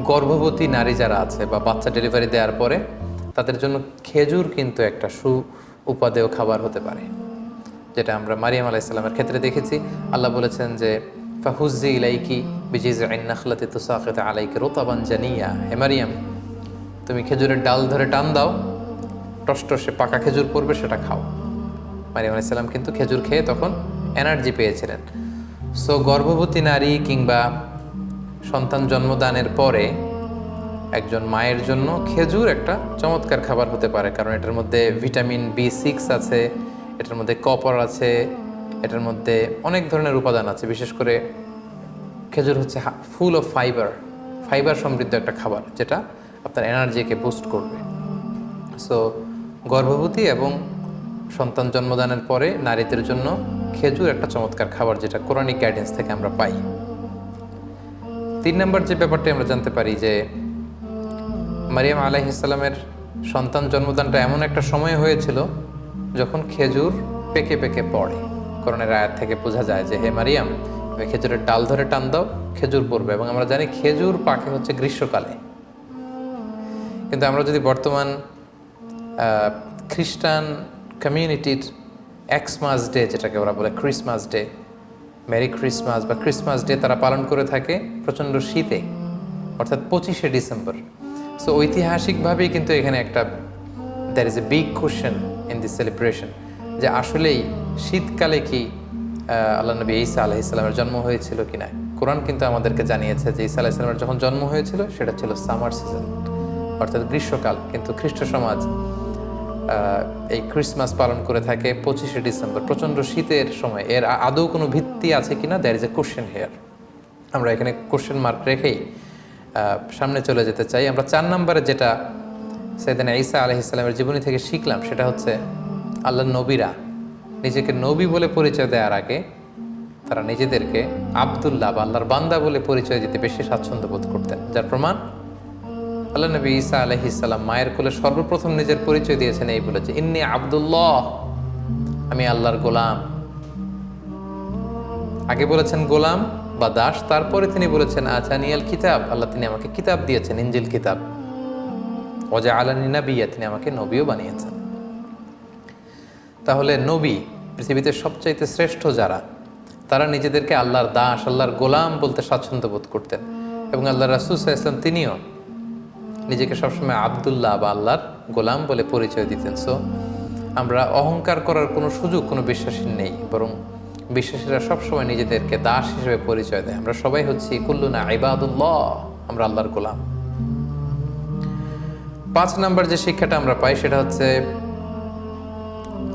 গর্ভবতী নারী যারা আছে বা বাচ্চা ডেলিভারি দেওয়ার পরে তাদের জন্য খেজুর কিন্তু একটা উপাদেয় খাবার হতে পারে, যেটা আমরা মারিয়াম আলাইহিস সালামের ক্ষেত্রে দেখেছি। আল্লাহ বলেছেন যে ফাহুজ্জি ইলাইকি বিজিজইন নাখলাতি তুসাকিত আলাইকি রুতাবান জানিয়া, হে মারিয়াম তুমি খেজুরের ডাল ধরে টান দাও, টসটসে পাকা খেজুর পড়বে, সেটা খাও। মারিয়াম আলাইহিস সালাম কিন্তু খেজুর খেয়ে তখন এনার্জি পেয়েছিলেন। সো গর্ভবতী নারী কিংবা সন্তান জন্মদানের পরে একজন মায়ের জন্য খেজুর একটা চমৎকার খাবার হতে পারে, কারণ এটার মধ্যে ভিটামিন B6 আছে, এটার মধ্যে কপার আছে, এটার মধ্যে অনেক ধরনের উপাদান আছে। বিশেষ করে খেজুর হচ্ছে ফুল অফ ফাইবার সমৃদ্ধ একটা খাবার, যেটা আপনার এনার্জিকে বুস্ট করবে। সো গর্ভবতী এবং সন্তান জন্মদানের পরে নারীদের জন্য খেজুর একটা চমৎকার খাবার, যেটা কোরআনিক গাইডেন্স থেকে আমরা পাই। 3 নম্বর যে ব্যাপারটি আমরা জানতে পারি যে মারিয়াম আলাইহিস সালামের সন্তান জন্মদানটা এমন একটা সময় হয়েছিল যখন খেজুর পেকে পেকে পড়ে। কোরআনের আয়াত থেকে বোঝা যায় যে হে মারিয়াম, তুমি খেজুরের ডাল ধরে টান দাও, খেজুর পড়বে। এবং আমরা জানি খেজুর পাকে হচ্ছে গ্রীষ্মকালে। কিন্তু আমরা যদি বর্তমান খ্রিস্টান কমিউনিটির এক্সমাস ডে, যেটাকে ওরা বলে ক্রিসমাস ডে, মেরি ক্রিসমাস বা ক্রিসমাস ডে, তারা পালন করে থাকে প্রচণ্ড শীতে, অর্থাৎ 25শে ডিসেম্বর। সো ঐতিহাসিকভাবেই কিন্তু এখানে একটা there is a big question in this celebration, যে আসলেই শীতকালে কি আল্লাহ নবী ঈসা আলাইহিস সালামের জন্ম হয়েছিল কিনা। কোরআন কিন্তু আমাদেরকে জানিয়েছে যে ঈসা আলাইহিস সালামের যখন জন্ম হয়েছিল সেটা ছিল সামার সিজন, অর্থাৎ গ্রীষ্মকাল। কিন্তু খ্রিস্ট সমাজ এই ক্রিসমাস পালন করে থাকে 25শে ডিসেম্বর, প্রচণ্ড শীতের সময়। এর আদৌ কোনো ভিত্তি আছে কিনা, there is a question here. আমরা এখানে কোশ্চেন মার্ক রেখেই সামনে চলে যেতে চাই। আমরা 4 নম্বরে যেটা সাইয়েদনা ঈসা আলাইহিস সালামের জীবনী থেকে শিখলাম সেটা হচ্ছে আল্লাহর নবীরা নিজেকে নবী বলে পরিচয় দেওয়ার আগে তারা নিজেদেরকে আব্দুল্লাহ বা আল্লাহর বান্দা বলে পরিচয় দিতে বেশি স্বাচ্ছন্দ্য বোধ করতেন। যার প্রমাণ আল্লাহ নবী ঈসা আলাইহিস সালাম মায়ের কোলে সর্বপ্রথম নিজের পরিচয় দিয়েছেন এই বলে যে ইন্নী আব্দুল্লাহ, আমি আল্লাহর গোলাম। আগে বলেছেন গোলাম বা দাস, তারপরে তিনি বলেছেন আতানিয়াল কিতাব, আল্লাহ তিনি আমাকে কিতাব দিয়েছেন, ইনজিল কিতাব। ওয়াজআলানি নাবিয়্যা, তিনি আমাকে নবীও বানিয়েছেন। তাহলে নবী, পৃথিবীতে সবচাইতে শ্রেষ্ঠ যারা, তারা নিজেদেরকে আল্লাহর দাস, আল্লাহর গোলাম বলতে স্বাচ্ছন্দ্য বোধ করতেন। এবং আল্লাহ রাসূল সাল্লাল্লাহু আলাইহি ওয়াসাল্লাম তিনিও নিজেকে সবসময় আব্দুল্লাহ বা আল্লাহর গোলাম বলে পরিচয় দিতেন। সো আমরা অহংকার করার কোনো সুযোগ কোনো বিশ্বাসীর নেই, বরং বিশ্বাসীরা সবসময় নিজেদেরকে দাস হিসেবে পরিচয় দেয়। আমরা সবাই হচ্ছি কুল্লুনা ইবাদুল্লাহ, আমরা আল্লাহর গোলাম। 5 নম্বর যে শিক্ষাটা আমরা পাই সেটা হচ্ছে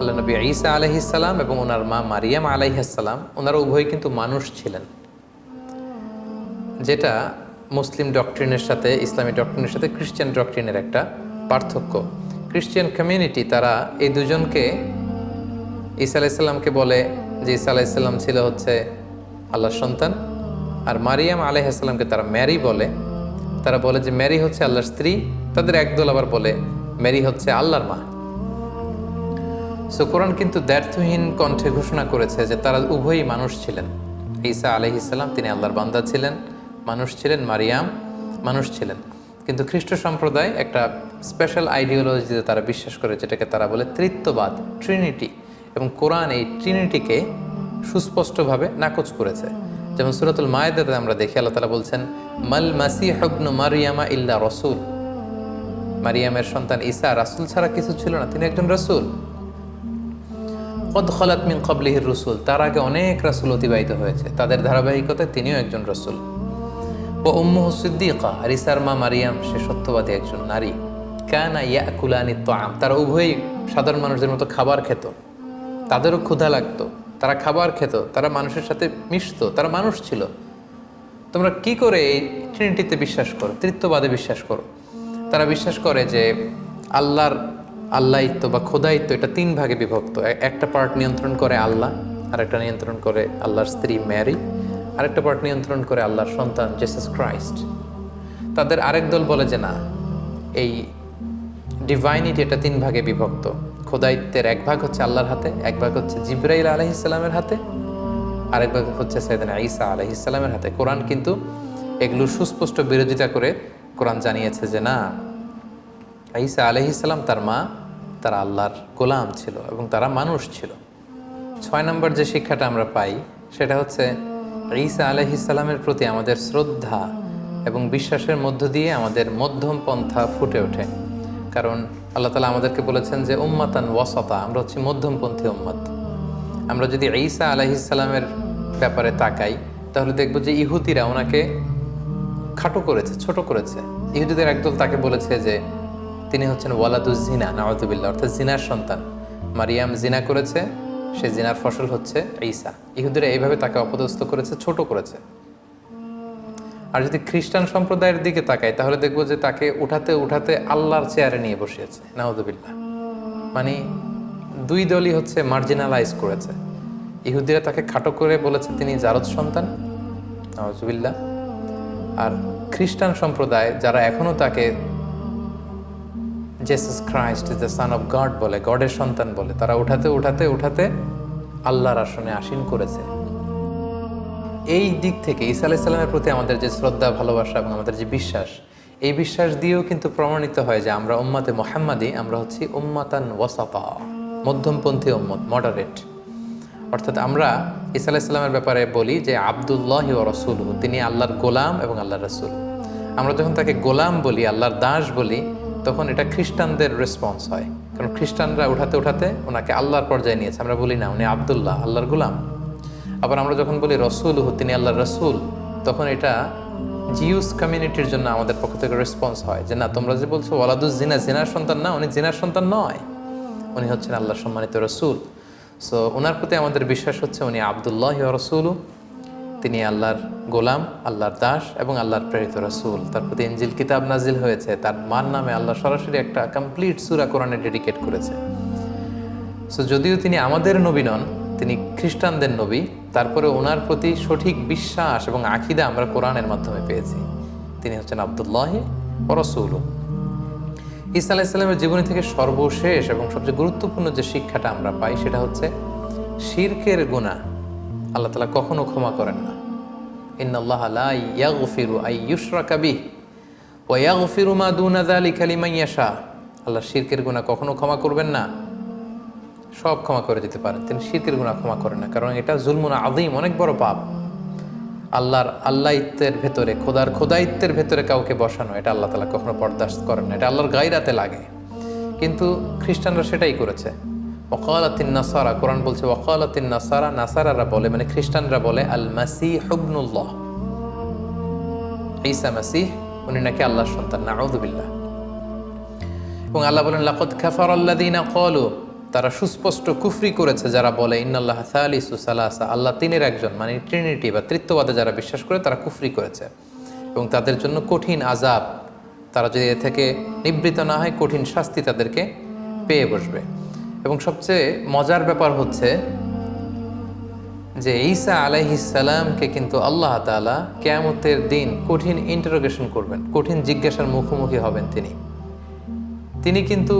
আল্লাহ নবী ঈসা আলাইহিস সালাম এবং ওনার মা মারিয়াম আলাইহিস সালাম, ওনারা উভয় কিন্তু মানুষ ছিলেন, যেটা মুসলিম ডক্ট্রিনের সাথে, ইসলামী ডক্ট্রিনের সাথে খ্রিস্টান ডক্ট্রিনের একটা পার্থক্য। খ্রিস্টান কমিউনিটি তারা এই দুজনকে, ঈসা আলাইহিস সালামকে বলে যে ঈসা আলাইহিস সালাম ছিল হচ্ছে আল্লাহর সন্তান, আর মারিয়াম আলাইহিস সালামকে তারা ম্যারি বলে। তারা বলে যে ম্যারি হচ্ছে আল্লাহর স্ত্রী। তাদের একদল আবার বলে ম্যারি হচ্ছে আল্লাহর মা। সো কোরআন কিন্তু দ্ব্যর্থহীন কণ্ঠে ঘোষণা করেছে যে তারা উভয়ই মানুষ ছিলেন। ঈসা আলাইহিস সালাম তিনি আল্লাহর বান্দা ছিলেন, মানুষ ছিলেন, মারিয়াম মানুষ ছিলেন। কিন্তু খ্রিস্ট সম্প্রদায় একটা স্পেশাল আইডিওলজিতে তারা বিশ্বাস করে, যেটাকে তারা বলে ত্রিত্ববাদ, ট্রিনিটি। এবং কোরআন এই ট্রিনিটিকে সুস্পষ্টভাবে নাকচ করেছে। যেমন সূরাতুল মায়েদাতে আমরা দেখি আল্লাহ তাআলা বলছেন মাল মাসিহু ইবনু মারইয়ামা ইল্লা রাসূল, মারিয়ামের সন্তান ঈসা রাসূল ছাড়া কিছু ছিল না, তিনি একজন রাসূল। কদ খালাত মিন ক্বাবলিহির রাসূল, তার আগে অনেক রাসূল অতিবাহিত হয়েছে, তাদের ধারাবাহিকতায় তিনিও একজন রাসূল। ও উম্মুহু সিদ্দীকা, আর ঈসার মা মারিয়াম সে সত্যবাদী একজন নারী। কানা ইয়াকুলানিত তাআম, তারা উভয়ই সাধারণ মানুষদের মতো খাবার খেত, তাদেরও ক্ষুধা লাগতো, তারা খাবার খেত, তারা মানুষের সাথে মিশতো, তারা মানুষ ছিল। তোমরা কি করে এই ট্রিনিটিতে বিশ্বাস করো, ত্রিত্ববাদে বিশ্বাস করো? তারা বিশ্বাস করে যে আল্লাহিত্ব বা খোদায়িত্ব এটা 3 ভাগে বিভক্ত। একটা পার্ট নিয়ন্ত্রণ করে আল্লাহ, আরেকটা নিয়ন্ত্রণ করে আল্লাহর স্ত্রী ম্যারি, আরেকটা পার্ট নিয়ন্ত্রণ করে আল্লাহর সন্তান জিসাস ক্রাইস্ট। তাদের আরেক দল বলে যে না, এই ডিভাইনিটি এটা 3 ভাগে বিভক্ত। খোদায়িত্বের 1 ভাগ হচ্ছে আল্লাহর হাতে, 1 ভাগ হচ্ছে জিবরাইল আলাইহিস সালামের হাতে, আরেক ভাগ হচ্ছে সাইয়েদনা ঈসা আলাইহিস সালামের হাতে। কোরআন কিন্তু এগুলো সুস্পষ্ট বিরোধিতা করে কোরআন জানিয়েছে যে না, ঈসা আলাইহিস সালাম, তার মা, তারা আল্লাহর গোলাম ছিল এবং তারা মানুষ ছিল। 6 নম্বর যে শিক্ষাটা আমরা পাই সেটা হচ্ছে ঈসা আলাইহিস সালামের প্রতি আমাদের শ্রদ্ধা এবং বিশ্বাসের মধ্য দিয়ে আমাদের মধ্যম পন্থা ফুটে ওঠে। কারণ আল্লাহ তাআলা আমাদেরকে বলেছেন যে উম্মাতান ওয়াসাতা, আমরা হচ্ছি মধ্যমপন্থী উম্মত। আমরা যদি ঈসা আলাইহিস সালামের ব্যাপারে তাকাই তাহলে দেখব যে ইহুদিরা ওনাকে খাটো করেছে, ছোট করেছে। ইহুদিদের একদল তাকে বলেছে যে তিনি হচ্ছেন ওয়ালাদুজ জিনা, নাউযুবিল্লাহ, অর্থাৎ জিনার সন্তান। মারিয়াম জিনা করেছে, সে জিনার ফসল হচ্ছে ঈসা। ইহুদিরা এইভাবে তাকে অপদস্থ করেছে, ছোট করেছে। আর যদি খ্রিস্টান সম্প্রদায়ের দিকে তাকাই তাহলে দেখবো যে তাকে উঠাতে উঠাতে আল্লাহর চেয়ারে নিয়ে বসিয়েছে, নাউযুবিল্লাহ। মানে 2 দলই হচ্ছে মার্জিনালাইজ করেছে। ইহুদিরা তাকে খাটো করে বলেছে তিনি জারদ সন্তান, নাউযুবিল্লাহ। আর খ্রিস্টান সম্প্রদায় যারা এখনও তাকে Jesus Christ is the son of god বলে, গডের সন্তান বলে, তারা উঠাতে আল্লাহর আসনে আসীন করেছে। এই দিক থেকে ঈসা আলাইহিস সালামের প্রতি আমাদের যে শ্রদ্ধা, ভালোবাসা এবং আমাদের যে বিশ্বাস, এই বিশ্বাস দিয়েও কিন্তু প্রমাণিত হয় যে আমরা উম্মতে মুহাম্মাদি, আমরা হচ্ছি উম্মাতান ওয়াসাতা, মধ্যমপন্থী উম্মত, মডারেট। অর্থাৎ আমরা ঈসা আলাইহিস সালামের ব্যাপারে বলি যে আব্দুল্লাহি ওয়া রাসূলুহু, তিনি আল্লাহর গোলাম এবং আল্লাহর রাসূল। আমরা যখন তাকে গোলাম বলি, আল্লাহর দাস বলি, তখন এটা খ্রিস্টানদের রেসপন্স হয়, কারণ খ্রিস্টানরা উঠাতে ওনাকে আল্লাহর পর্যায়ে নিয়েছে। আমরা বলি না উনি আব্দুল্লাহ, আল্লাহর গোলাম। আবার আমরা যখন বলি রাসূলুহু, তিনি আল্লাহর রাসূল, তখন এটা জিউস কমিউনিটির জন্য আমাদের পক্ষ থেকে রেসপন্স হয় যে না, তোমরা যে বলছো ওয়ালাদুজ জিনা, জিনার সন্তান না, উনি জিনার সন্তান নয়, উনি হচ্ছেন আল্লাহর সম্মানিত রাসূল। সো ওনার প্রতি আমাদের বিশ্বাস হচ্ছে উনি আব্দুল্লাহি ওয়া রাসূলুহু, তিনি আল্লাহর গোলাম, আল্লাহর দাস এবং আল্লাহর প্রেরিত রাসূল। তার প্রতি ইনজিল কিতাব নাজিল হয়েছে, তার মার নামে আল্লাহ সরাসরি একটা কমপ্লিট সূরা কোরআনে ডেডিকেট করেছে। সো যদিও তিনি আমাদের নবী নন, তিনি খ্রিস্টানদের নবী, তারপরে ওনার প্রতি সঠিক বিশ্বাস এবং আকীদা আমরা কোরআনের মাধ্যমে পেয়েছি। তিনি হচ্ছেন আব্দুল্লাহি ওয়া রাসূলুহু। ঈসা আলাইহিস সালামের জীবনী থেকে সর্বশেষ এবং সবচেয়ে গুরুত্বপূর্ণ যে শিক্ষাটা আমরা পাই সেটা হচ্ছে শিরকের গুনাহ আল্লাহ তাআলা কখনো ক্ষমা করেন না। ইন্নাল্লাহা লা ইয়াগফিরু আন ইউশরাকা বিহি ওয়া ইয়াগফিরু মা দুনা যালিকা লিমান ইয়াশা। আল্লাহ শিরকের গুনাহ কখনো ক্ষমা করবেন না, সব ক্ষমা করে দিতে পারেন, তিনি শিরকের গুনাহ ক্ষমা করেন না, কারণ এটা জুলমুন আযীম, অনেক বড় পাপ। আল্লাহর আল্লাহিত্বের ভেতরে, খোদার খোদাইত্বের ভেতরে কাউকে বসানো, এটা আল্লাহ তাআলা কখনো বরদাস্ত করেন না, এটা আল্লাহর গায়রাতে লাগে। কিন্তু খ্রিস্টানরা সেটাই করেছে। ওয়াকালাতিন নাসারা, কোরআন বলছে ওয়াকালাতিন নাসারা, নাসারারা বলে, মানে খ্রিস্টানরা বলে আল মাসীহ ইবনুল্লাহ, ঈসা মাসীহ উনি নাকি আল্লাহর সন্তান, নাউযু বিল্লাহ। এবং আল্লাহ বলেন লাকাদ কাফারাল্লাযীনা ক্বালু, তারা সুস্পষ্ট কুফরি করেছে যারা বলে ইন্নাল্লাহা সালিসু সালাসা, আল্লাহ তিনের একজন, মানে ট্রিনিটি বা ত্রিত্ববাদে যারা বিশ্বাস করে তারা কুফরি করেছে। এবং তাদের জন্য কঠিন আযাব, তারা যদি এ থেকে নিবৃত্ত না হয় কঠিন শাস্তি তাদেরকে পেয়ে বসবে। এবং সবচেয়ে মজার ব্যাপার হচ্ছে যে ঈসা আলাইহিস সালামকে কিন্তু আল্লাহ তাআলা কিয়ামতের দিন কঠিন ইন্টারোগেশন করবেন, কঠিন জিজ্ঞাসার মুখোমুখি হবেন তিনি কিন্তু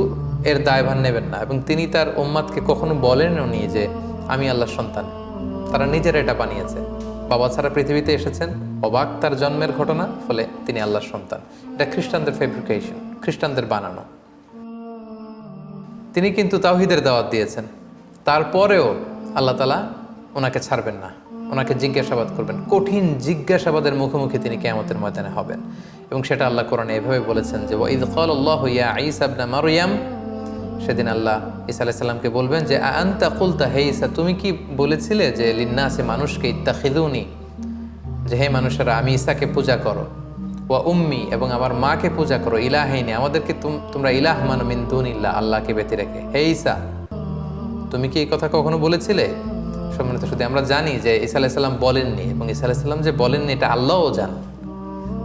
এর দায়ভার নেবেন না। এবং তিনি তার উম্মাদকে কখনো বলেনও নি যে আমি আল্লাহর সন্তান, তারা নিজেরা এটা বানিয়েছে। বাবা ছাড়া পৃথিবীতে এসেছেন, অবাক তার জন্মের ঘটনা, ফলে তিনি আল্লাহর সন্তান। এটা খ্রিস্টানদের ফেব্রিকেশন, খ্রিস্টানদের বানানো। তিনি কিন্তু তাওহীদের দাওয়াত দিয়েছেন, তারপরেও আল্লাহ তাআলা ওনাকে ছাড়বেন না, ওনাকে জিজ্ঞাসাবাদ করবেন, কঠিন জিজ্ঞাসাবাদের মুখোমুখি তিনি কিয়ামতের ময়দানে হবেন। এবং সেটা আল্লাহ কোরআনে এভাবে বলেছেন যে ওয়াইদ ক্বালাল্লাহু ইয়া ঈসা ইবনা মারইয়াম, সেদিন আল্লাহ ঈসা আলাইহিস সালামকে বলবেন যে আনতা কুলতা, হে ঈসা তুমি কি বলেছিলে যে লিন্নাসে, মানুষকে, ইত্তাখিযুনি, যে হে মানুষেরা আমি ঈসাকে পূজা করো, ওয়া উম্মি এবং আমার মাকে পূজা করো, ইলাহাইনি আমাদেরকে তোমরা ইলাহ মানো মিন দুনিল্লাহ, আল্লাহকে ব্যতি রেখে। হে ঈসা তুমি কি এই কথা কখনো বলেছিলে? সম্মানিত শুধু আমরা জানি যে ঈসা আলাইহিস সালাম বলেননি, এবং ঈসা আলাইহিস সালাম যে বলেননি এটা আল্লাহও জানেন।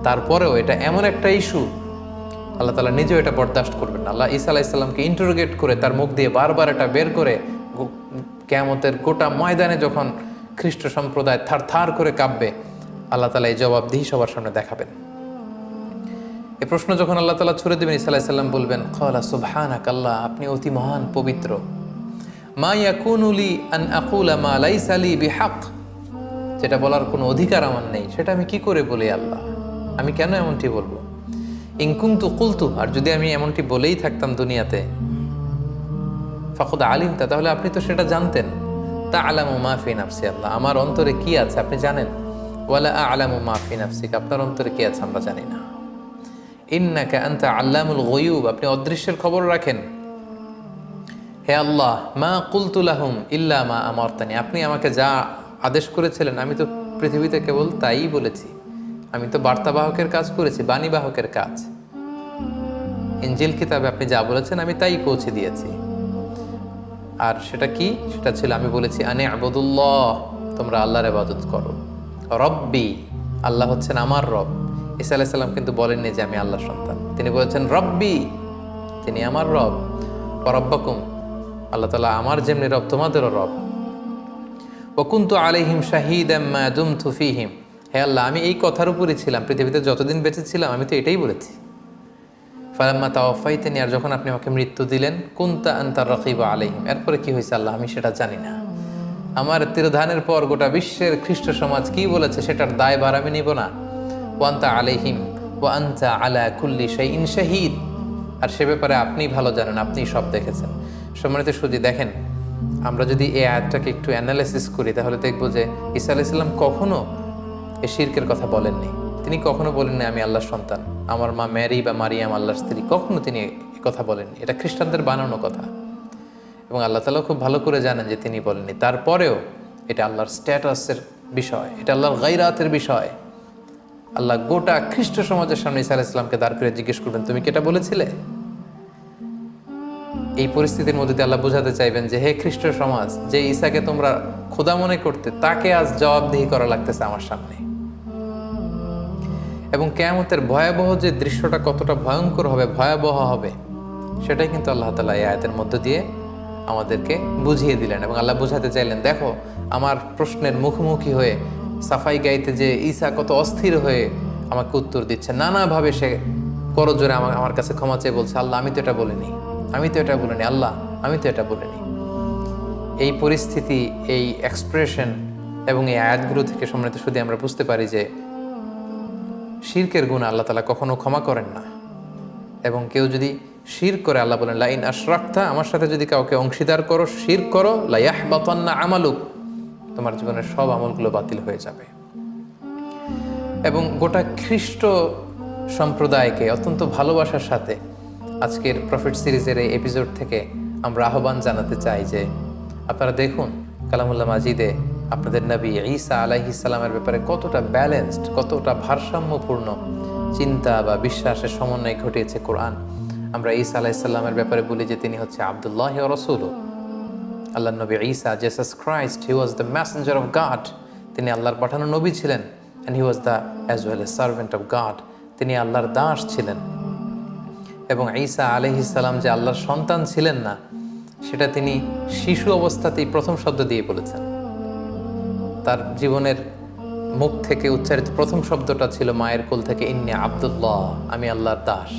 তারপরেও এটা এমন একটা ইস্যু, আল্লাহ তাআলা নিজেও এটা বরদাস্ত করবেন না। আল্লাহ ঈসা আলাইহিস সালামকে ইন্টারোগেট করে তার মুখ দিয়ে বারবার এটা বের করে কিয়ামতের গোটা ময়দানে যখন খ্রিস্ট সম্প্রদায় থার করে কাঁপবে, আল্লাহ তাআলা এই জবাবদিহি সবার সামনে দেখাবেন। এই প্রশ্ন যখন আল্লাহ তাআলা ছুড়ে দেবেন, ঈসা আলাইহিস সালাম বলবেন ক্বালা সুবহানাক, আল্লাহ আপনি অতি মহান, পবিত্র। মা ইয়াকুনু লি আন আকুলা মা লাইসা লি বিহাক, যেটা বলার কোনো অধিকার আমার নেই সেটা আমি কি করে বলি আল্লাহ, আমি কেন এমনটি বলবো? ইন কুনতু কুলতু, আর যদি আমি এমনটি বলেই থাকতাম দুনিয়াতে, ফাকাদ আলিমতা, তাহলে আপনি তো সেটা জানতেন। তাআলামু মা ফি নাফসি, আল্লাহ আমার অন্তরে কি আছে আপনি জানেন। ওয়ালা আ'লামু মা ফি নাফসিক, আপনার অন্তরে কি আছে আমরা জানি না। ইন্নাকা আনতা আল্লামুল গায়ুব, আপনি অদৃশ্যের খবর রাখেন। হে আল্লাহ মা কুলতু লাহুম ইল্লা মা আমারতানি, আপনি আমাকে যা আদেশ করেছিলেন আমি তো পৃথিবীতে কেবল তাই বলেছি, আমি তো বার্তাবাহকের কাজ করেছি, বাণীবাহকের কাজ। ইনজিল কিতাবে আপনি যা বলেছেন আমি তাই পৌঁছে দিয়েছি। আর সেটা কি? সেটা ছিল আমি বলেছি আনে আবুদুল্লাহ, তোমরা আল্লাহর ইবাদত করো। রব্বি, আল্লাহ হচ্ছেন আমার রব। ঈসা আলাইহিস সালাম কিন্তু বলেননি যে আমি আল্লাহর সন্তান, তিনি বলেছেন রব্বি, তিনি আমার রব। রব্বাকুম, আল্লাহ তাআলা আমার যেমনি রব তোমাদেরও রব। ওয়া কুনতু আলাইহিম শাহীদাম মা দুমতু ফীহিম, হে আল্লাহ, আমি এই কথার উপরই ছিলাম, পৃথিবীতে যতদিন বেঁচে ছিলাম আমি তো এটাই বলেছি। ফালাম্মা তাওয়াফাইতানি, আর যখন আপনি আমাকে মৃত্যু দিলেন, কুনতা আনতার রাকিবা আলাইহিম, এরপরে কি হয়েছে আল্লাহ আমি সেটা জানি না। আমার তিরোধানের পর গোটা বিশ্বের খ্রিস্ট সমাজ কি বলেছে সেটার দায়ভার আমি নিব না। ওয়া আনতা আলাইহিম ওয়া আনতা আলা কুল্লি শাইইন শাহীদ, আর সে ব্যাপারে আপনি ভালো জানেন, আপনি সব দেখেছেন। সম্মানিত সুধী, দেখেন আমরা যদি এই আয়াতটাকে একটু অ্যানালাইসিস করি তাহলে দেখব যে ঈসা আলাইহিস সালাম কখনো এই শিরকের কথা বলেননি। তিনি কখনো বলেননি আমি আল্লাহর সন্তান, আমার মা ম্যারি বা মারিয়াম আল্লাহর স্ত্রী, কখনো তিনি এই কথা বলেননি। এটা খ্রিস্টানদের বানানো কথা, এবং আল্লাহ তাআলা খুব ভালো করে জানেন যে তিনি বলেননি। তারপরেও এটা আল্লাহর স্ট্যাটাসের বিষয়, এটা আল্লাহর গায়রাতের বিষয়। আল্লাহ গোটা খ্রিস্ট সমাজের সামনে ঈসা আলাইহিস সালামকে দাঁড় করে জিজ্ঞেস করবেন তুমি কি এটা বলেছিলে? এই পরিস্থিতির মধ্যে দিয়ে আল্লাহ বোঝাতে চাইবেন যে হে খ্রিস্ট সমাজ, যে ঈসাকে তোমরা খোদা মনে করতে, তাকে আজ জবাবদিহি করা লাগতেছে আমার সামনে। এবং কিয়ামতের ভয়াবহ যে দৃশ্যটা কতটা ভয়ঙ্কর হবে, ভয়াবহ হবে, সেটাই কিন্তু আল্লাহ তাআলা এই আয়াতের মধ্য দিয়ে আমাদেরকে বুঝিয়ে দিলেন। এবং আল্লাহ বোঝাতে চাইলেন দেখো আমার প্রশ্নের মুখোমুখি হয়ে সাফাই গাইতে যে ঈসা কত অস্থির হয়ে আমাকে উত্তর দিচ্ছে, নানাভাবে সে করজোরে আমার কাছে ক্ষমা চেয়ে বলছে আল্লাহ আমি তো এটা বলিনি, আমি তো এটা বলিনি, আল্লাহ আমি তো এটা বলিনি। এই পরিস্থিতি, এই এক্সপ্রেশন এবং এই আয়াতগুলো থেকে সম্মানিত শুধু আমরা বুঝতে পারি যে শিরকের গুনাহ আল্লাহ তাআলা কখনো ক্ষমা করেন না। এবং কেউ যদি শিরক করে, আল্লাহ বলেন লা ইন আশরাকতা, আমার সাথে যদি কাউকে অংশীদার করো, শিরক করো, লা ইয়াহবাতান্না আমালুক, তোমার জীবনের সব আমলগুলো বাতিল হয়ে যাবে। এবং গোটা খ্রিস্ট সম্প্রদায়কে অত্যন্ত ভালোবাসার সাথে আজকের প্রফেট সিরিজের এই এপিসোড থেকে আমরা আহ্বান জানাতে চাই যে আপনারা দেখুন কালামুল্লাহ মাজিদে আপনাদের নবী ঈসা আলাইহিস সালামের ব্যাপারে কতটা ব্যালেন্সড, কতটা ভারসাম্যপূর্ণ চিন্তা বা বিশ্বাসের সমন্বয় ঘটিয়েছে কোরআন। আমরা ঈসা আলাইহিস সালামের ব্যাপারে বলি যে তিনি হচ্ছে আব্দুল্লাহ ওয়া রাসূলুহু, আল্লাহর নবী ঈসা, Jesus Christ, he was the messenger of God, তিনি আল্লাহর পাঠানো নবী ছিলেন। And he was the as well a servant of God, তিনি আল্লাহর দাস ছিলেন। এবং ঈসা আলাইহিস সালাম যে আল্লাহর সন্তান ছিলেন না, সেটা তিনি শিশু অবস্থাতেই প্রথম শব্দ দিয়ে বলেছেন। তার জীবনের মুখ থেকে উচ্চারিত প্রথম শব্দটা ছিল মায়ের কোল থেকে ইন্নী আব্দুল্লাহ, আমি আল্লাহর দাস।